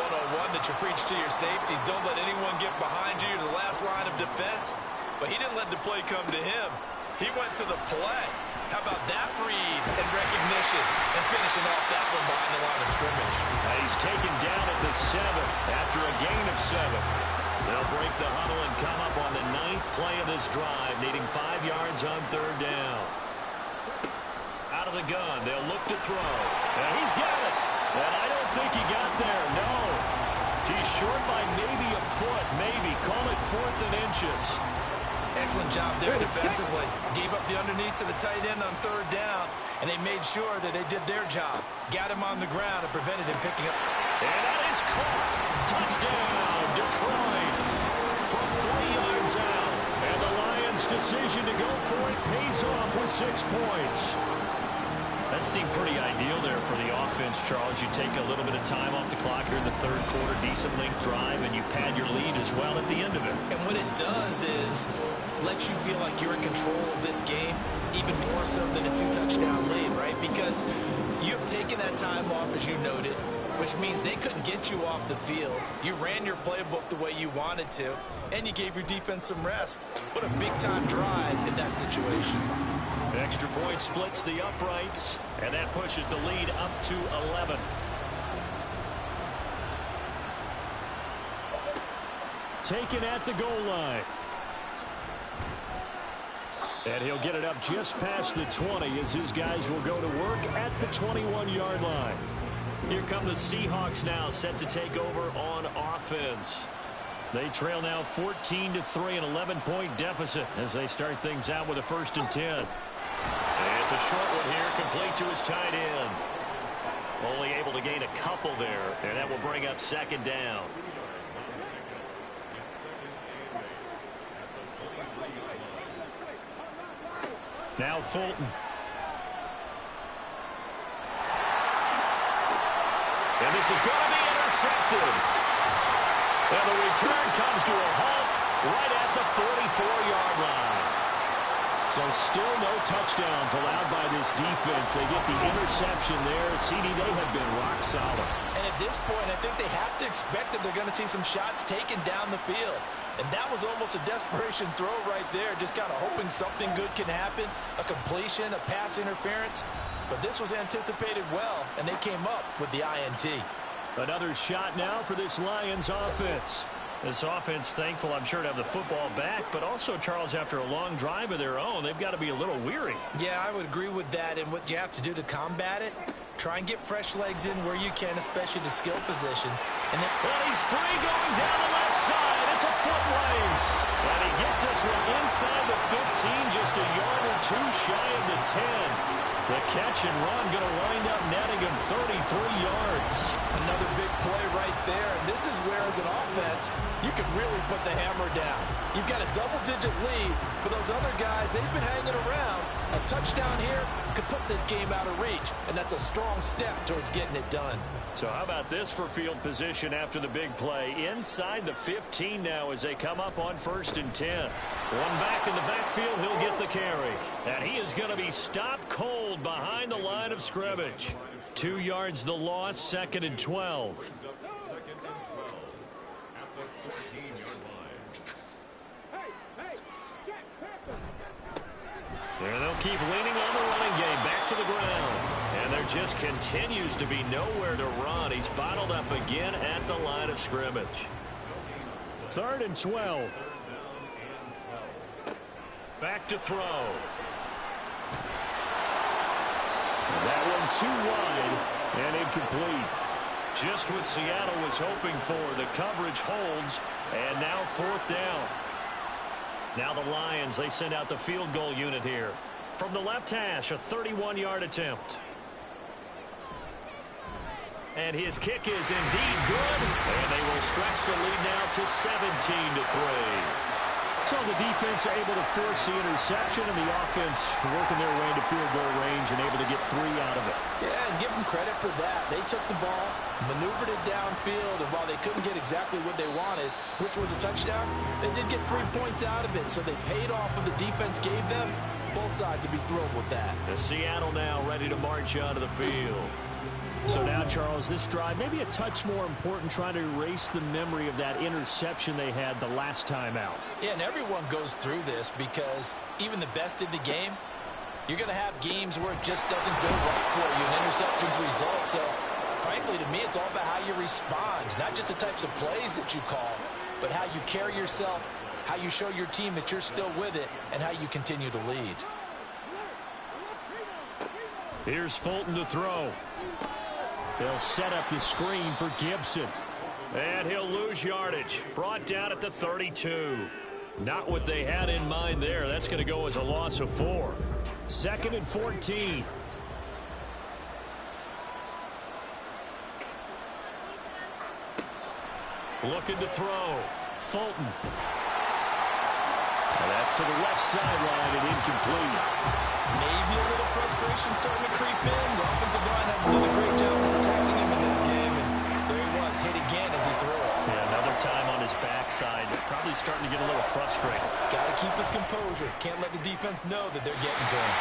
S4: 101 that you preach to your safeties. Don't let anyone get behind you to the last line of defense. But he didn't let the play come to him. He went to the play. How about that read and recognition and finishing off that one behind the line of scrimmage?
S3: He's taken down at the 7 after a gain of 7. They'll break the huddle and come up on the 9th play of this drive, needing 5 yards on 3rd down. Out of the gun, they'll look to throw. And he's got it. And I don't think he got there, no. He's short by maybe a foot, maybe. Call it 4th and inches.
S4: Excellent job there defensively. Gave up the underneath to the tight end on 3rd down, and they made sure that they did their job. Got him on the ground and prevented him picking up.
S3: And that is caught. Touchdown, Detroit. From 3 yards out. And the Lions' decision to go for it pays off with 6 points. That seemed pretty ideal there for the offense, Charles. You take a little bit of time off the clock here in the 3rd quarter, decent length drive, and you pad your lead as well at the end of it.
S4: And what it does is lets you feel like you're in control of this game, even more so than a 2-touchdown lead, right? Because you've taken that time off, as you noted, which means they couldn't get you off the field. You ran your playbook the way you wanted to, and you gave your defense some rest. What a big-time drive in that situation.
S3: Extra point splits the uprights, and that pushes the lead up to 11.
S6: Taken at the goal line. And he'll get it up just past the 20 as his guys will go to work at the 21-yard line.
S3: Here come the Seahawks now, set to take over on offense. They trail now 14-3, an 11-point deficit as they start things out with a 1st and 10. And it's a short one here, complete to his tight end. Only able to gain a couple there, and that will bring up 2nd down.
S6: Now Fulton. And this is going to be intercepted. And the return comes to a halt right at the 44-yard line. So still no touchdowns allowed by this defense. They get the interception there. CD, they have been rock solid.
S4: And at this point, I think they have to expect that they're going to see some shots taken down the field. And that was almost a desperation throw right there, just kind of hoping something good can happen, a completion, a pass interference. But this was anticipated well, and they came up with the INT.
S6: Another shot now for this Lions offense. This offense, thankful, I'm sure, to have the football back, but also, Charles, after a long drive of their own, they've got to be a little weary.
S4: Yeah, I would agree with that, and what you have to do to combat it, try and get fresh legs in where you can, especially to skill positions. And then,
S6: well, he's free going down the left side. It's a foot race. And he gets us from inside the 15, just a yard or two shy of the 10. The catch and run going to wind up netting him 33 yards.
S4: Another big play right there. And this is where, as an offense, you can really put the hammer down. You've got a double-digit lead, but those other guys, they've been hanging around. A touchdown here could put this game out of reach, and that's a strong step towards getting it done.
S6: So how about this for field position after the big play? Inside the 15 now as they come up on 1st and 10. One back in the backfield, he'll get the carry. And he is going to be stopped cold behind the line of scrimmage. 2 yards the loss, 2nd and 12. And they'll keep leaning on the running game, back to the ground. And there just continues to be nowhere to run. He's bottled up again at the line of scrimmage. 3rd and 12. Back to throw. That one too wide and incomplete. Just what Seattle was hoping for. The coverage holds, and now 4th down. Now the Lions, they send out the field goal unit here. From the left hash, a 31-yard attempt. And his kick is indeed good. And they will stretch the lead now to 17-3. So the defense able to force the interception, and the offense working their way into field goal range and able to get 3 out of it.
S4: Yeah, and give them credit for that. They took the ball, maneuvered it downfield, and while they couldn't get exactly what they wanted, which was a touchdown, they did get 3 points out of it, so they paid off what the defense gave them. Both sides to be thrilled with that.
S6: The Seattle now ready to march onto the field. So now, Charles, this drive maybe a touch more important, trying to erase the memory of that interception they had the last time out.
S4: Yeah, and everyone goes through this because even the best in the game, you're going to have games where it just doesn't go right for you, and interceptions result. So, frankly, to me, it's all about how you respond, not just the types of plays that you call, but how you carry yourself, how you show your team that you're still with it, and how you continue to lead.
S6: Here's Fulton to throw. They'll set up the screen for Gibson. And he'll lose yardage. Brought down at the 32. Not what they had in mind there. That's going to go as a loss of 4. 2nd and 14. Looking to throw. Fulton. And that's to the left sideline and incomplete.
S4: Maybe a little frustration starting to creep in. The offensive line hasn't done a great job of protecting him in this game. And there he was, hit again as he threw it.
S6: Yeah, another time on his backside. Probably starting to get a little frustrated.
S4: Got to keep his composure. Can't let the defense know that they're getting to him.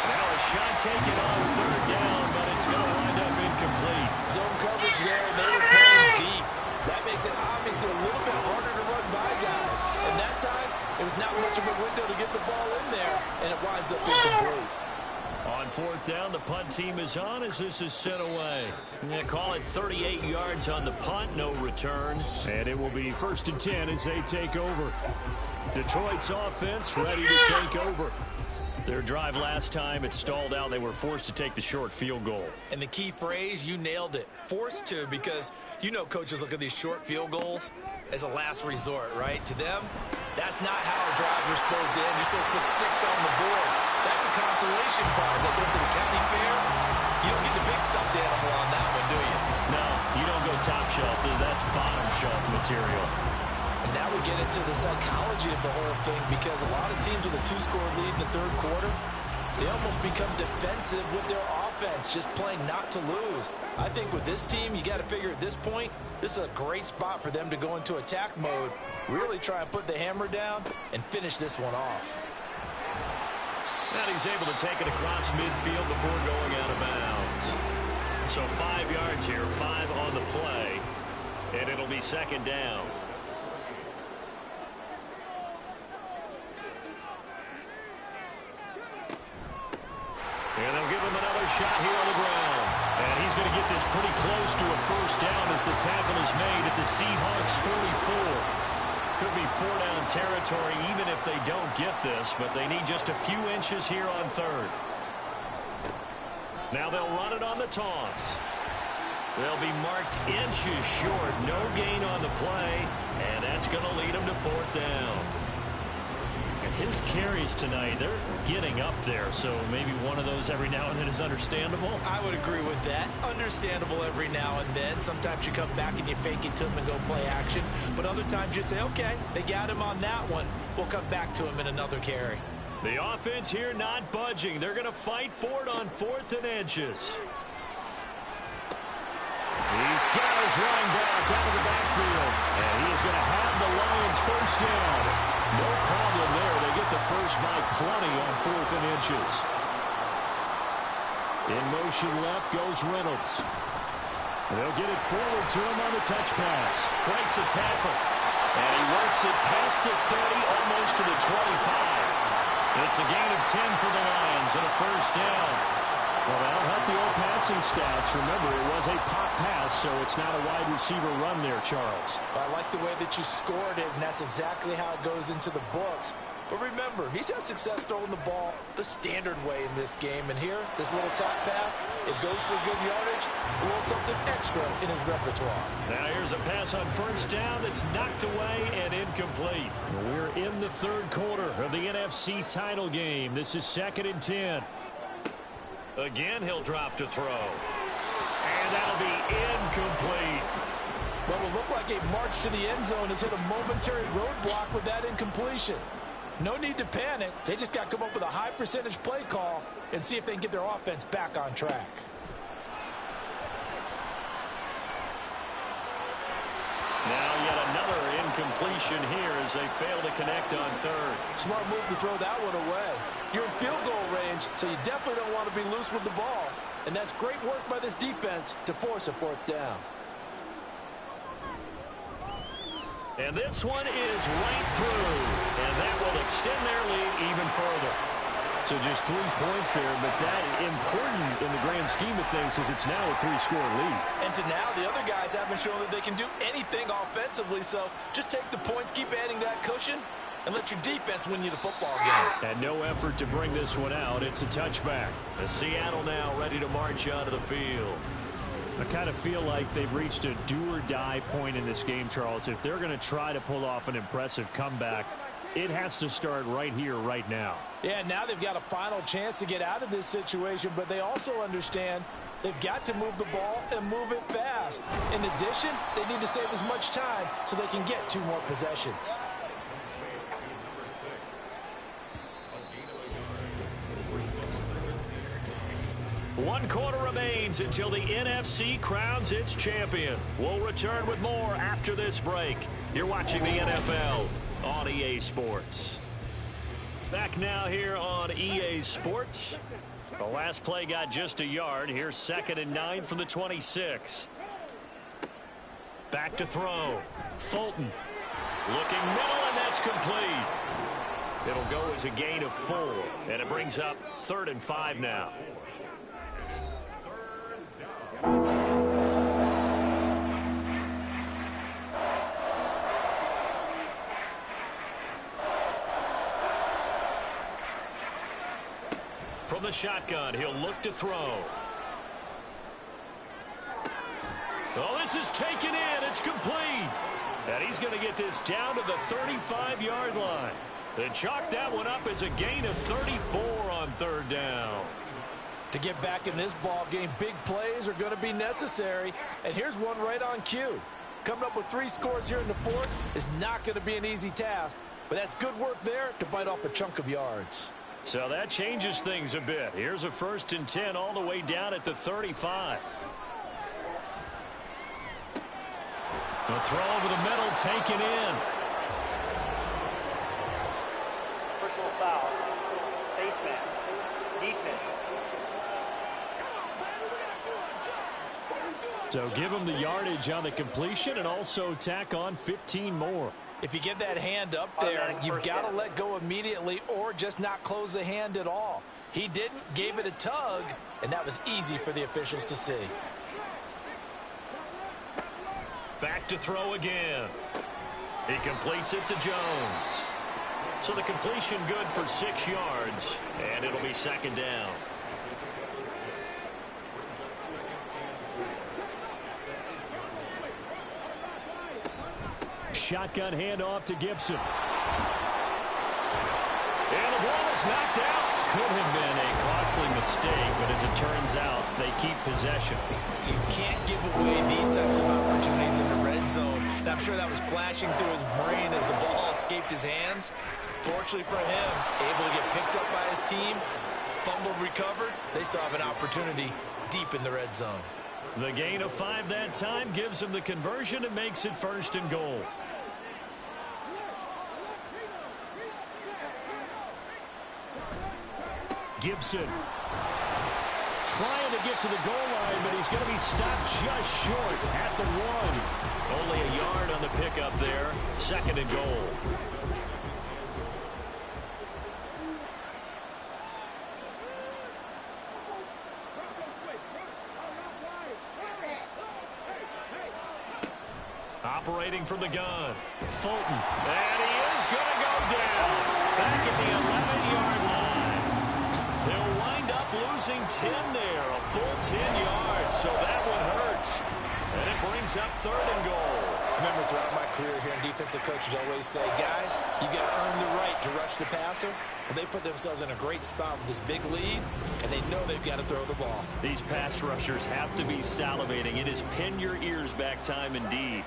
S6: Now a shot taken on 3rd down, but it's going to wind up incomplete.
S4: Zone coverage there. They were playing deep. That makes it obviously a little bit harder to run by guys. And that time, it was not much of a window to get the ball in there, and it winds up incomplete.
S6: On 4th down, the punt team is on as this is sent away. They call it 38 yards on the punt, no return. And it will be 1st and 10 as they take over. Detroit's offense ready to take over. Their drive last time, it stalled out. They were forced to take the short field goal.
S4: And the key phrase, you nailed it. Forced to, because you know coaches look at these short field goals as a last resort, right? To them, that's not how drives are supposed to end. You're supposed to put 6 on the board. That's a consolation prize. Like going to the county fair, you don't get the big stuffed animal on that one, do you?
S6: No, you don't go top shelf. That's bottom shelf material.
S4: And now we get into the psychology of the whole thing, because a lot of teams with a 2-score lead in the 3rd quarter, They almost become defensive with their offense, just playing not to lose. I think with this team, you got to figure at this point, this is a great spot for them to go into attack mode, really try and put the hammer down and finish this one off.
S3: And he's able to take it across midfield before going out of bounds. So 5 yards here, 5 on the play, and it'll be second down. And they'll give him another shot here on the ground. And he's going to get this pretty close to a first down as the tackle is made at the Seahawks 44. Could be 4-down territory even if they don't get this, but they need just a few inches here on third. Now they'll run it on the toss. They'll be marked inches short. No gain on the play, and that's going to lead them to fourth down.
S6: His carries tonight, they're getting up there, so maybe one of those every now and then is understandable.
S4: I would agree with that. Understandable every now and then. Sometimes you come back and you fake it to him and go play action. But other times you say, okay, they got him on that one. We'll come back to him in another carry.
S3: The offense here not budging. They're going to fight for it on 4th and inches. He's got his running back out of the backfield. And he is going to have the Lions first down. No problem there. They get the first by plenty on 4th and inches. In motion left goes Reynolds. They'll get it forward to him on the touch pass. Breaks a tackle. And he works it past the 30, almost to the 25. It's a gain of 10 for the Lions and a first down. Well, that'll help the old passing stats. Remember, it was a pop pass, so it's not a wide receiver run there, Charles.
S4: I like the way that you scored it, and that's exactly how it goes into the books. But remember, he's had success throwing the ball the standard way in this game. And here, this little top pass, it goes for good yardage, a little something extra in his repertoire.
S3: Now here's a pass on first down that's knocked away and incomplete.
S6: We're in the third quarter of the NFC title game. This is 2nd and 10.
S3: Again, he'll drop to throw. And that'll be incomplete.
S4: What will look like a march to the end zone has hit a momentary roadblock with that incompletion. No need to panic. They just got to come up with a high percentage play call and see if they can get their offense back on track.
S3: Now yet another incompletion here as they fail to connect on third.
S4: Smart move to throw that one away. You're in field goal range, so you definitely don't want to be loose with the ball. And that's great work by this defense to force a fourth down.
S3: And this one is right through. And that will extend their lead even further.
S6: So just 3 points there, but that important in the grand scheme of things is it's now a 3-score lead.
S4: And to now, the other guys haven't shown that they can do anything offensively, so just take the points, keep adding that cushion, and let your defense win you the football game.
S6: And no effort to bring this one out. It's a touchback.
S3: The Seattle now ready to march onto the field.
S6: I kind of feel like they've reached a do-or-die point in this game, Charles. If they're going to try to pull off an impressive comeback, it has to start right here, right now.
S4: Yeah, now they've got a final chance to get out of this situation, but they also understand they've got to move the ball and move it fast. In addition, they need to save as much time so they can get 2 more possessions.
S3: One quarter remains until the NFC crowns its champion. We'll return with more after this break. You're watching the NFL on EA Sports. Back now here on EA Sports. The last play got just a yard. Here's 2nd and 9 from the 26. Back to throw. Fulton looking middle, and that's complete. It'll go as a gain of 4, and it brings up 3rd and 5 now. From the shotgun, he'll look to throw. Oh, this is taken in. It's complete. And he's going to get this down to the 35-yard line. They chalk that one up as a gain of 34 on 3rd down.
S4: To get back in this ball game, big plays are going to be necessary. And here's one right on cue. Coming up with 3 scores here in the 4th is not going to be an easy task. But that's good work there to bite off a chunk of yards.
S6: So that changes things a bit. Here's a 1st and 10 all the way down at the 35. The throw over the middle taken in.
S8: Personal foul. Face man. Defense.
S6: So give him the yardage on the completion and also tack on 15 more.
S4: If you get that hand up there, you've got to let go immediately or just not close the hand at all. He didn't, gave it a tug, and that was easy for the officials to see.
S6: Back to throw again. He completes it to Jones. So the completion good for 6 yards, and it'll be 2nd down. Shotgun handoff to Gibson. And the ball is knocked out. Could have been a costly mistake, but as it turns out, they keep possession.
S4: You can't give away these types of opportunities in the red zone. And I'm sure that was flashing through his brain as the ball escaped his hands. Fortunately for him, able to get picked up by his team, fumbled, recovered. They still have an opportunity deep in the red zone.
S6: The gain of 5 that time gives him the conversion and makes it 1st and goal. Gibson trying to get to the goal line, but he's going to be stopped just short at the 1. Only a yard on the pickup there. 2nd and goal. Operating from the gun. Fulton. And he is going to go down. Back at the 11-yard line. They'll wind up losing 10 there. A full 10 yards. So that one hurts. And it brings up 3rd and goal.
S4: Remember, throughout my career here in defensive coaches always say, guys, you got to earn the right to rush the passer. Well, they put themselves in a great spot with this big lead, and they know they've got to throw the ball.
S6: These pass rushers have to be salivating. It is pin your ears back time indeed.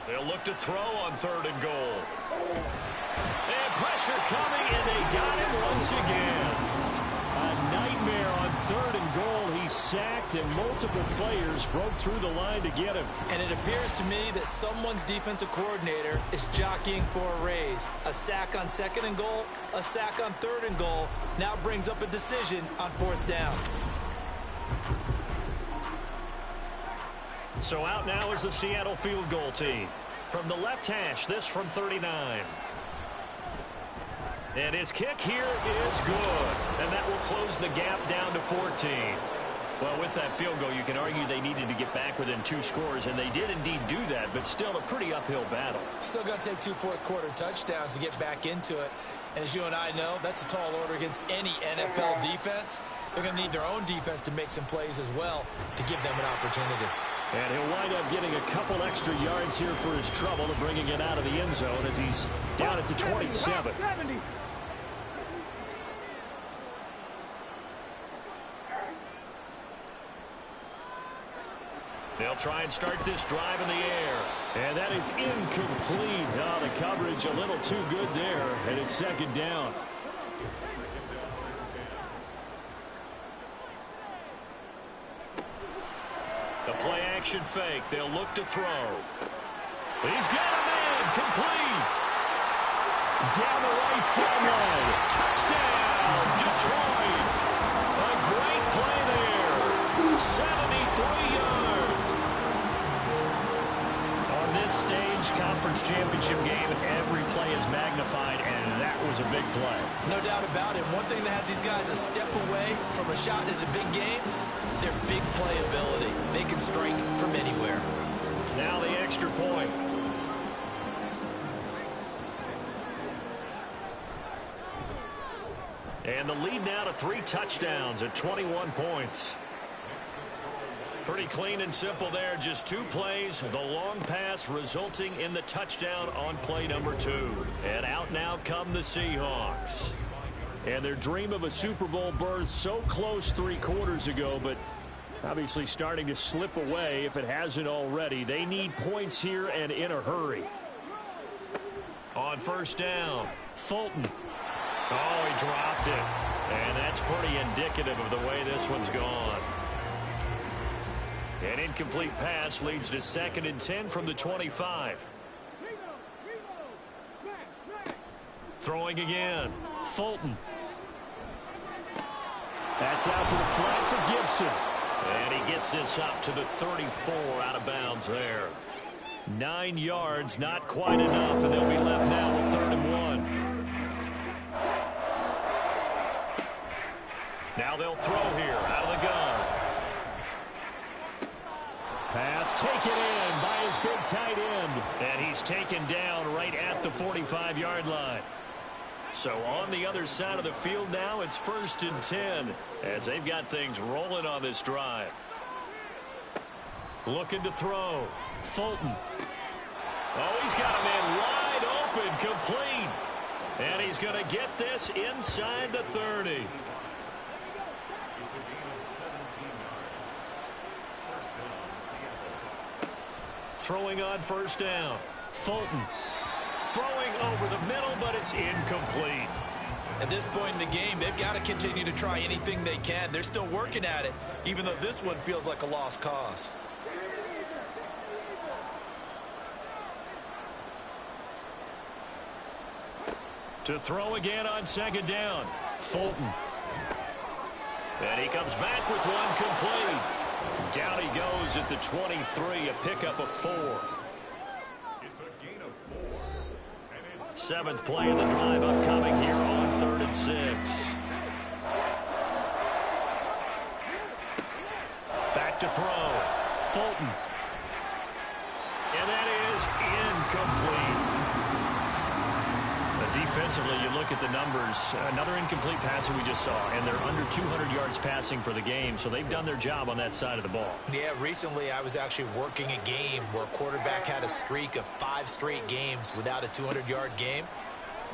S6: They'll look to throw on 3rd and goal. And pressure coming, and they got him once again. A nightmare on 3rd and goal. He sacked, and multiple players broke through the line to get him.
S4: And it appears to me that someone's defensive coordinator is jockeying for a raise. A sack on 2nd and goal, a sack on 3rd and goal, now brings up a decision on 4th down.
S6: So out now is the Seattle field goal team. From the left hash, this from 39. And his kick here is good. And that will close the gap down to 14. Well, with that field goal, you can argue they needed to get back within 2 scores, and they did indeed do that, but still a pretty uphill battle.
S4: Still going to take 2 fourth-quarter touchdowns to get back into it. And as you and I know, that's a tall order against any NFL defense. They're going to need their own defense to make some plays as well to give them an opportunity.
S6: And he'll wind up getting a couple extra yards here for his trouble and bringing it out of the end zone as he's down at the 27. They'll try and start this drive in the air. And that is incomplete. Oh, the coverage a little too good there, and it's 2nd down. The play action fake. They'll look to throw. He's got a man. Complete. Down the right sideline. Touchdown, Detroit. A great play there. 73 yards. On this stage, conference championship game, every play is magnified, and that was a big play.
S4: No doubt about it. One thing that has these guys a step away from a shot in the big game, their big play ability. They can strike from anywhere.
S6: Now the extra point. And the lead now to 3 touchdowns at 21 points. Pretty clean and simple there. Just 2 plays. The long pass resulting in the touchdown on play number 2. And out now come the Seahawks. And their dream of a Super Bowl berth so close 3 quarters ago, but obviously starting to slip away if it hasn't already. They need points here and in a hurry. On
S3: On first down, Fulton. Oh, he dropped it. And that's pretty indicative of the way this one's gone. An incomplete pass leads to 2nd and 10 from the 25. Throwing again, Fulton. That's out to the flat for Gibson. And he gets this up to the 34 out of bounds there. 9 yards, not quite enough, and they'll be left now with 3rd and 1. Now they'll throw here out of the gun. Pass taken in by his big tight end. And he's taken down right at the 45-yard line. So on the other side of the field now, it's 1st and 10 as they've got things rolling on this drive. Looking to throw. Fulton. Oh, he's got a man wide open, complete. And he's going to get this inside the 30. Throwing on first down. Fulton. Throwing over the middle, but it's incomplete.
S4: At this point in the game, they've got to continue to try anything they can. They're still working at it, even though this one feels like a lost cause.
S3: To throw again on 2nd down. Fulton. And he comes back with one complete. Down he goes at the 23, a pickup of 4.
S2: It's a gain of 4.
S3: 7th play of the drive upcoming here on 3rd and 6. Back to throw. Fulton. And that is incomplete. Defensively, you look at the numbers. Another incomplete passer we just saw, and they're under 200 yards passing for the game, so they've done their job on that side of the ball.
S4: Yeah, recently I was actually working a game where a quarterback had a streak of 5 straight games without a 200-yard game,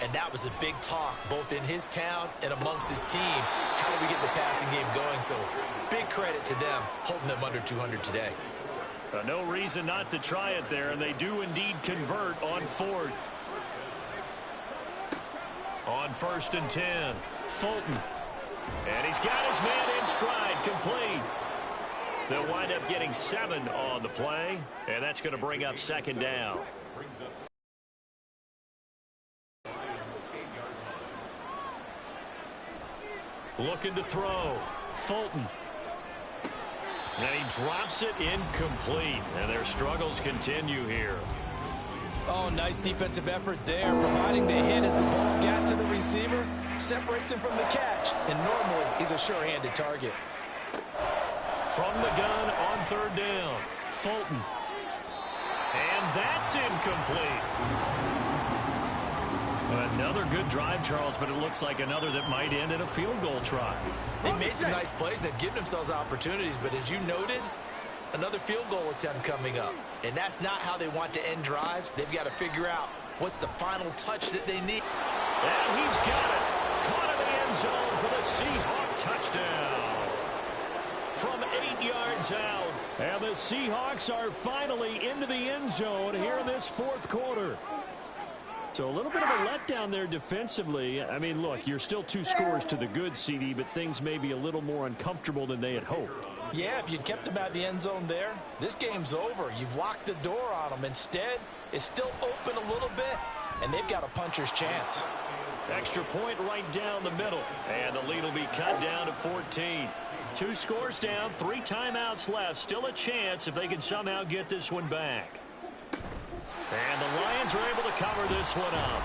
S4: and that was a big talk both in his town and amongst his team. How do we get the passing game going? So big credit to them, holding them under 200 today.
S3: No reason not to try it there, and they do indeed convert on 4th. On 1st and 10, Fulton. And he's got his man in stride, complete. They'll wind up getting 7 on the play, and that's going to bring up 2nd down. Looking to throw, Fulton. And he drops it incomplete, and their struggles continue here.
S4: Oh, nice defensive effort there, providing the hit as the ball got to the receiver, separates him from the catch, and normally he's a sure-handed target.
S3: From the gun on 3rd down, Fulton. And that's incomplete. Another good drive, Charles, but it looks like another that might end in a field goal try.
S4: They made some nice plays. They've given themselves opportunities, but as you noted, another field goal attempt coming up. And that's not how they want to end drives. They've got to figure out what's the final touch that they need.
S3: And he's got it. Caught in the end zone for the Seahawk touchdown. From 8 yards out. And the Seahawks are finally into the end zone here in this 4th quarter. So a little bit of a letdown there defensively. I mean, look, you're still 2 scores to the good, CD, but things may be a little more uncomfortable than they had hoped.
S4: Yeah, if you'd kept them out of the end zone there, this game's over. You've locked the door on them. Instead, it's still open a little bit, and they've got a puncher's chance.
S3: Extra point right down the middle, and the lead will be cut down to 14. 2 scores down, 3 timeouts left. Still a chance if they can somehow get this one back. And the Lions are able to cover this one up.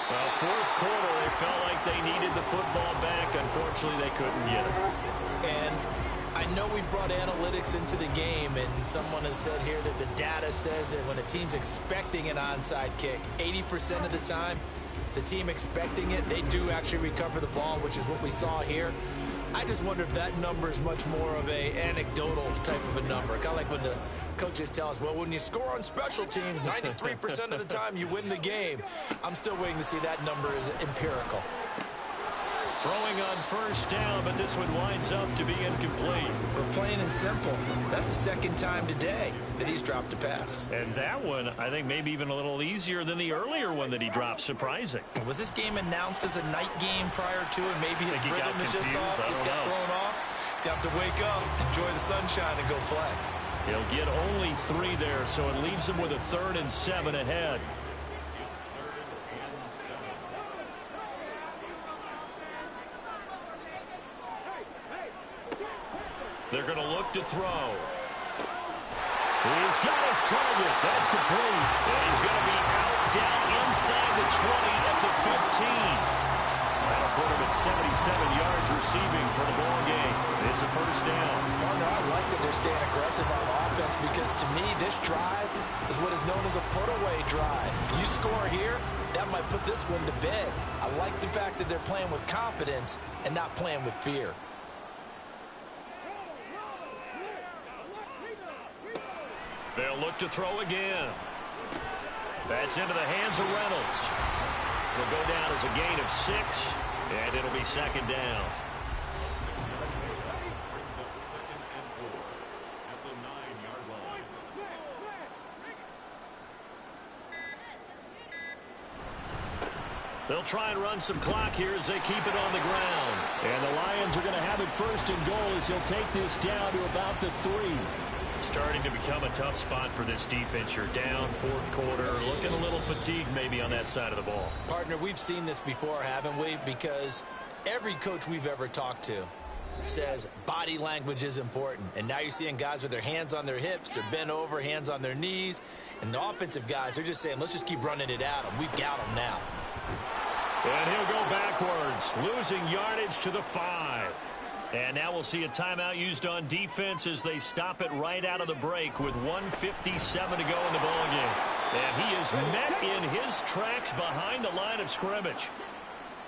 S3: Well, 4th quarter, they felt like they needed the football back. Unfortunately, they couldn't get it.
S4: And I know we brought analytics into the game, and someone has said here that the data says that when a team's expecting an onside kick, 80% of the time, the team expecting it, they do actually recover the ball, which is what we saw here. I just wonder if that number is much more of a anecdotal type of a number. Kind of like when the coaches tell us, well, when you score on special teams, 93% of the time you win the game. I'm still waiting to see that number is empirical.
S6: Throwing on first down, but this one winds up to be incomplete.
S4: But plain and simple, that's the second time today that he's dropped a pass.
S6: And that one, I think, maybe even a little easier than the earlier one that he dropped. Surprising.
S4: Was this game announced as a night game prior to it? Maybe his rhythm is just off. He's got thrown off. He's got to wake up, enjoy the sunshine, and go play.
S6: He'll get only 3 there, so it leaves him with a 3rd and 7 ahead. They're going to look to throw. He's got his target. That's complete. And he's going to be out down inside the 20 at the 15. That'll put him at 77 yards receiving for the ball game. It's a first down.
S4: Partner, I like that they're staying aggressive on offense because to me this drive is what is known as a put-away drive. You score here, that might put this one to bed. I like the fact that they're playing with confidence and not playing with fear.
S6: They'll look to throw again. That's into the hands of Reynolds. It'll go down as a gain of 6, and it'll be second down. They'll try and run some clock here as they keep it on the ground.
S3: And the Lions are going to have it first and goal as he'll take this down to about the 3.
S6: Starting to become a tough spot for this defense. You're down, 4th quarter, looking a little fatigued maybe on that side of the ball.
S4: Partner, we've seen this before, haven't we? Because every coach we've ever talked to says body language is important. And now you're seeing guys with their hands on their hips, they're bent over, hands on their knees. And the offensive guys, they're just saying, let's just keep running it at them. We've got them now.
S6: And he'll go backwards, losing yardage to the 5. And now we'll see a timeout used on defense as they stop it right out of the break with 1:57 to go in the ballgame. And he is met in his tracks behind the line of scrimmage.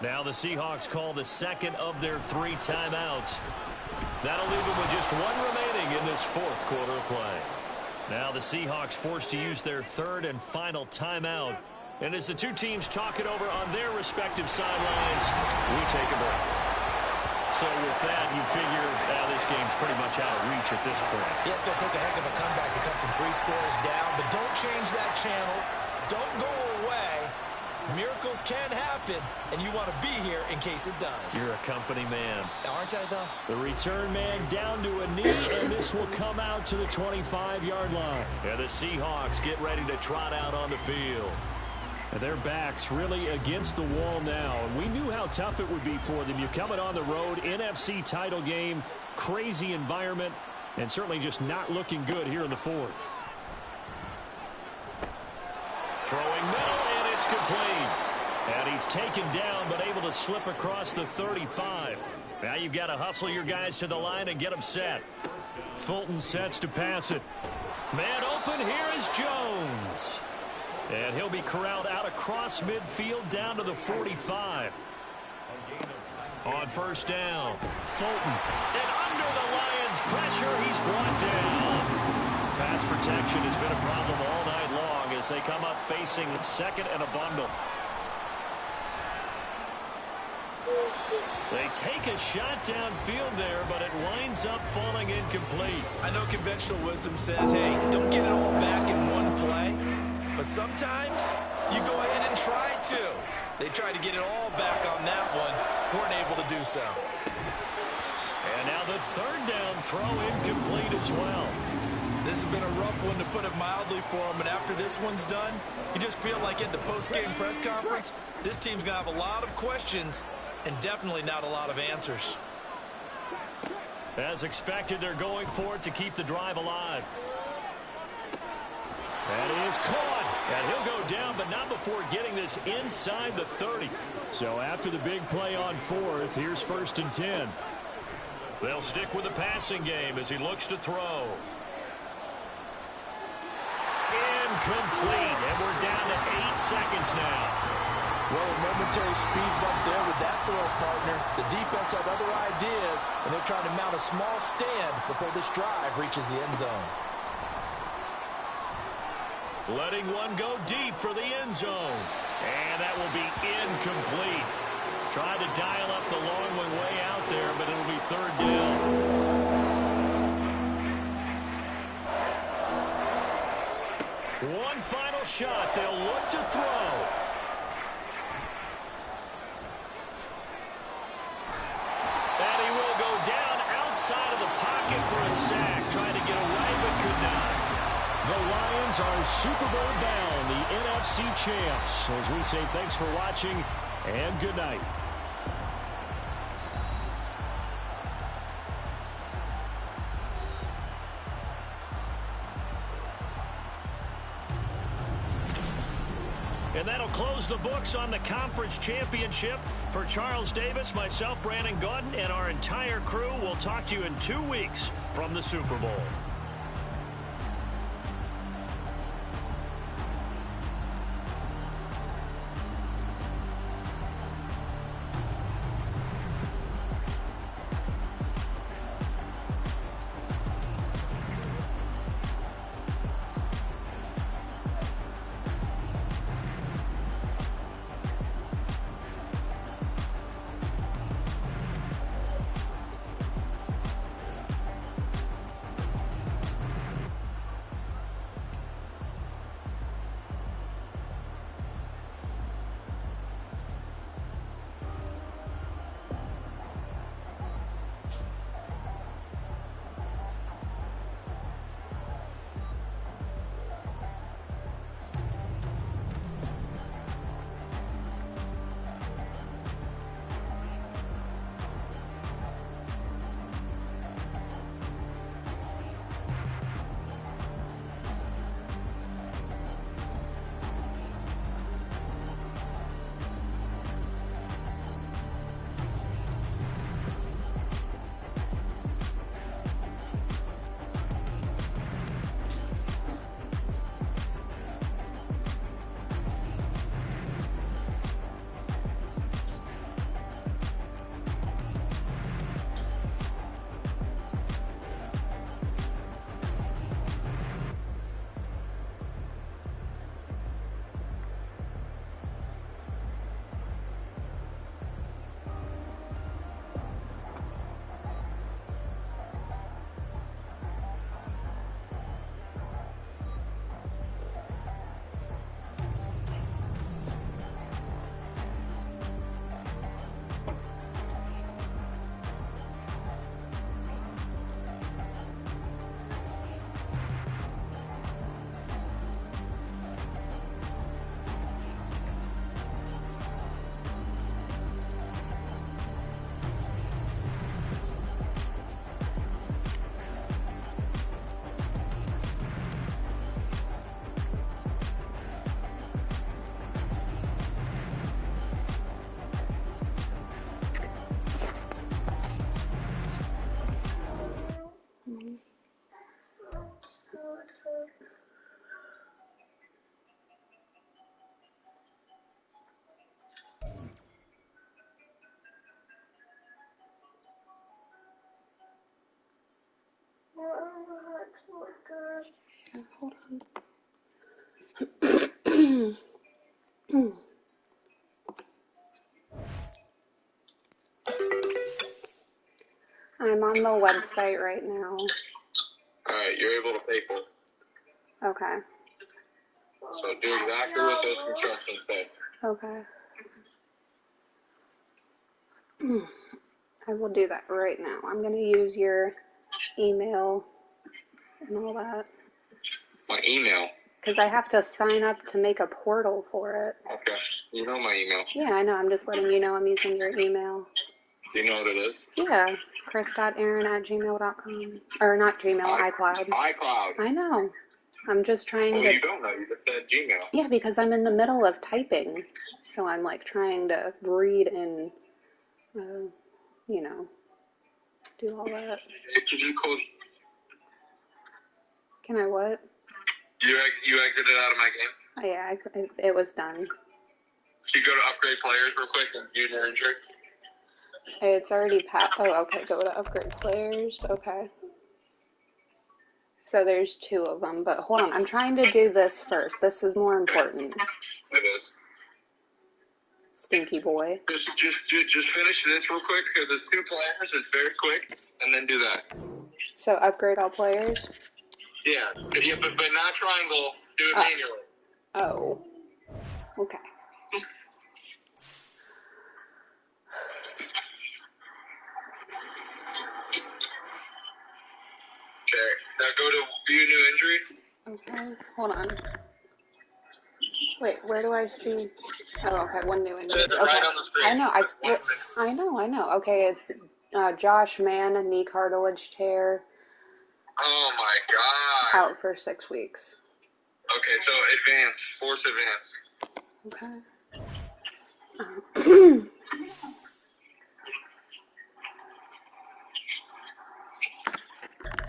S6: Now the Seahawks call the second of their 3 timeouts. That'll leave them with just 1 remaining in this 4th quarter of play. Now the Seahawks forced to use their 3rd and final timeout. And as the 2 teams talk it over on their respective sidelines, we take a break. So with that, you figure this game's pretty much out of reach at this point.
S4: Yeah, it's going to take a heck of a comeback to come from 3 scores down, but don't change that channel. Don't go away. Miracles can happen, and you want to be here in case it does.
S6: You're a company man.
S4: Aren't I, though?
S3: The return man down to a knee, and this will come out to the 25-yard line.
S6: And the Seahawks get ready to trot out on the field.
S3: And their backs really against the wall now. And we knew how tough it would be for them. You're coming on the road, NFC title game, crazy environment, and certainly just not looking good here in the 4th.
S6: Throwing middle, and it's complete. And he's taken down, but able to slip across the 35. Now you've got to hustle your guys to the line and get them set. Fulton sets to pass it. Man open, here is Jones. And he'll be corralled out across midfield down to the 45. On first down, Fulton. And under the Lions' pressure, he's brought down. Pass protection has been a problem all night long as they come up facing 2nd and a bundle. They take a shot downfield there, but it winds up falling incomplete.
S4: I know conventional wisdom says, hey, don't get it all back in one play. But sometimes you go ahead and try to. They tried to get it all back on that one. Weren't able to do so.
S6: And now the 3rd down throw incomplete as well.
S4: This has been a rough one, to put it mildly, for them. And after this one's done, you just feel like at the post-game press conference, this team's going to have a lot of questions and definitely not a lot of answers.
S6: As expected, they're going for it to keep the drive alive. That is caught. And he'll go down, but not before getting this inside the 30.
S3: So after the big play on 4th, here's 1st and 10.
S6: They'll stick with the passing game as he looks to throw. Incomplete. And we're down to 8 seconds now.
S4: Well, a momentary speed bump there with that throw, partner. The defense have other ideas, and they're trying to mount a small stand before this drive reaches the end zone.
S6: Letting one go deep for the end zone. And that will be incomplete.
S3: Tried to dial up the long way out there, but it'll be third down. One final shot. They'll look to throw. And he will go down outside of the pocket for a sack. Trying to get away, but could not.
S6: The Lions are Super Bowl bound, the NFC champs. As we say thanks for watching and good night. And that'll close the books on the conference championship. For Charles Davis, myself, Brandon Gaudin, and our entire crew, we'll talk to you in 2 weeks from the Super Bowl.
S9: Hold on. I'm on the website right now.
S1: Alright, you're able to pay for it.
S9: Okay.
S1: So do exactly what those instructions say.
S9: Okay. I will do that right now. I'm going to use your email and all that.
S1: My email?
S9: Because I have to sign up to make a portal for it.
S1: Okay. You know my email.
S9: Yeah, I know. I'm just letting you know I'm using your email.
S1: Do you know what it is?
S9: Yeah. chris.aaron@gmail.com. Or not Gmail, iCloud.
S1: iCloud.
S9: I know. I'm just trying to...
S1: Oh, you don't know. You just said Gmail.
S9: Yeah, because I'm in the middle of typing. So I'm like trying to read and, you know, do all that.
S1: Can you code?
S9: Can I what?
S1: You exited out of my game?
S9: Oh, yeah, it was done.
S1: Can you go to upgrade players real quick and view their injury?
S9: It's already passed. Oh, okay. Go to upgrade players. Okay. So there's 2 of them. But hold on. I'm trying to do this first. This is more important.
S1: It is.
S9: Stinky boy.
S1: Just finish this real quick because there's 2 players. It's very quick, and then do that.
S9: So upgrade all players?
S1: Yeah, but not triangle. Do it manually.
S9: Oh. Okay.
S1: Okay, now go to view new injury.
S9: Okay, hold on. Wait, where do I see? Oh, okay, one new injury.
S1: Says it
S9: Okay,
S1: right on the screen.
S9: I know. Okay, it's Josh Mann, knee cartilage tear,
S1: Oh my god.
S9: out for 6 weeks.
S1: Okay, so advance. Force advance.
S9: Okay.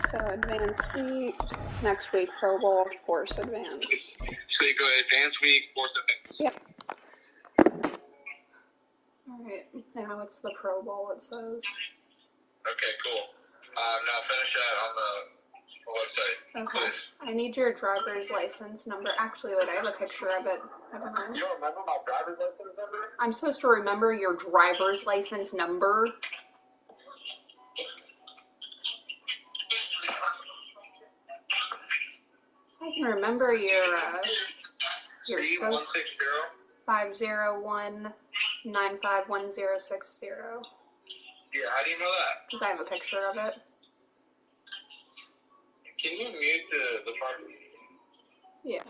S9: So advance week, next week Pro Bowl, force advance.
S1: So you go advance week, force advance.
S9: Yep. Alright, now it's the Pro Bowl, it says.
S1: Okay, cool. Now finish that on the website.
S9: Okay.
S1: Please.
S9: I need your driver's license number. Actually, wait, I have a picture of it. Never mind.
S1: You don't remember my driver's license number?
S9: I'm supposed to remember your driver's license number? I can remember your
S1: C160.
S9: 501-951060.
S1: Yeah, how do you know that?
S9: Because I have a picture of it.
S1: Can you mute the front?
S9: Yeah.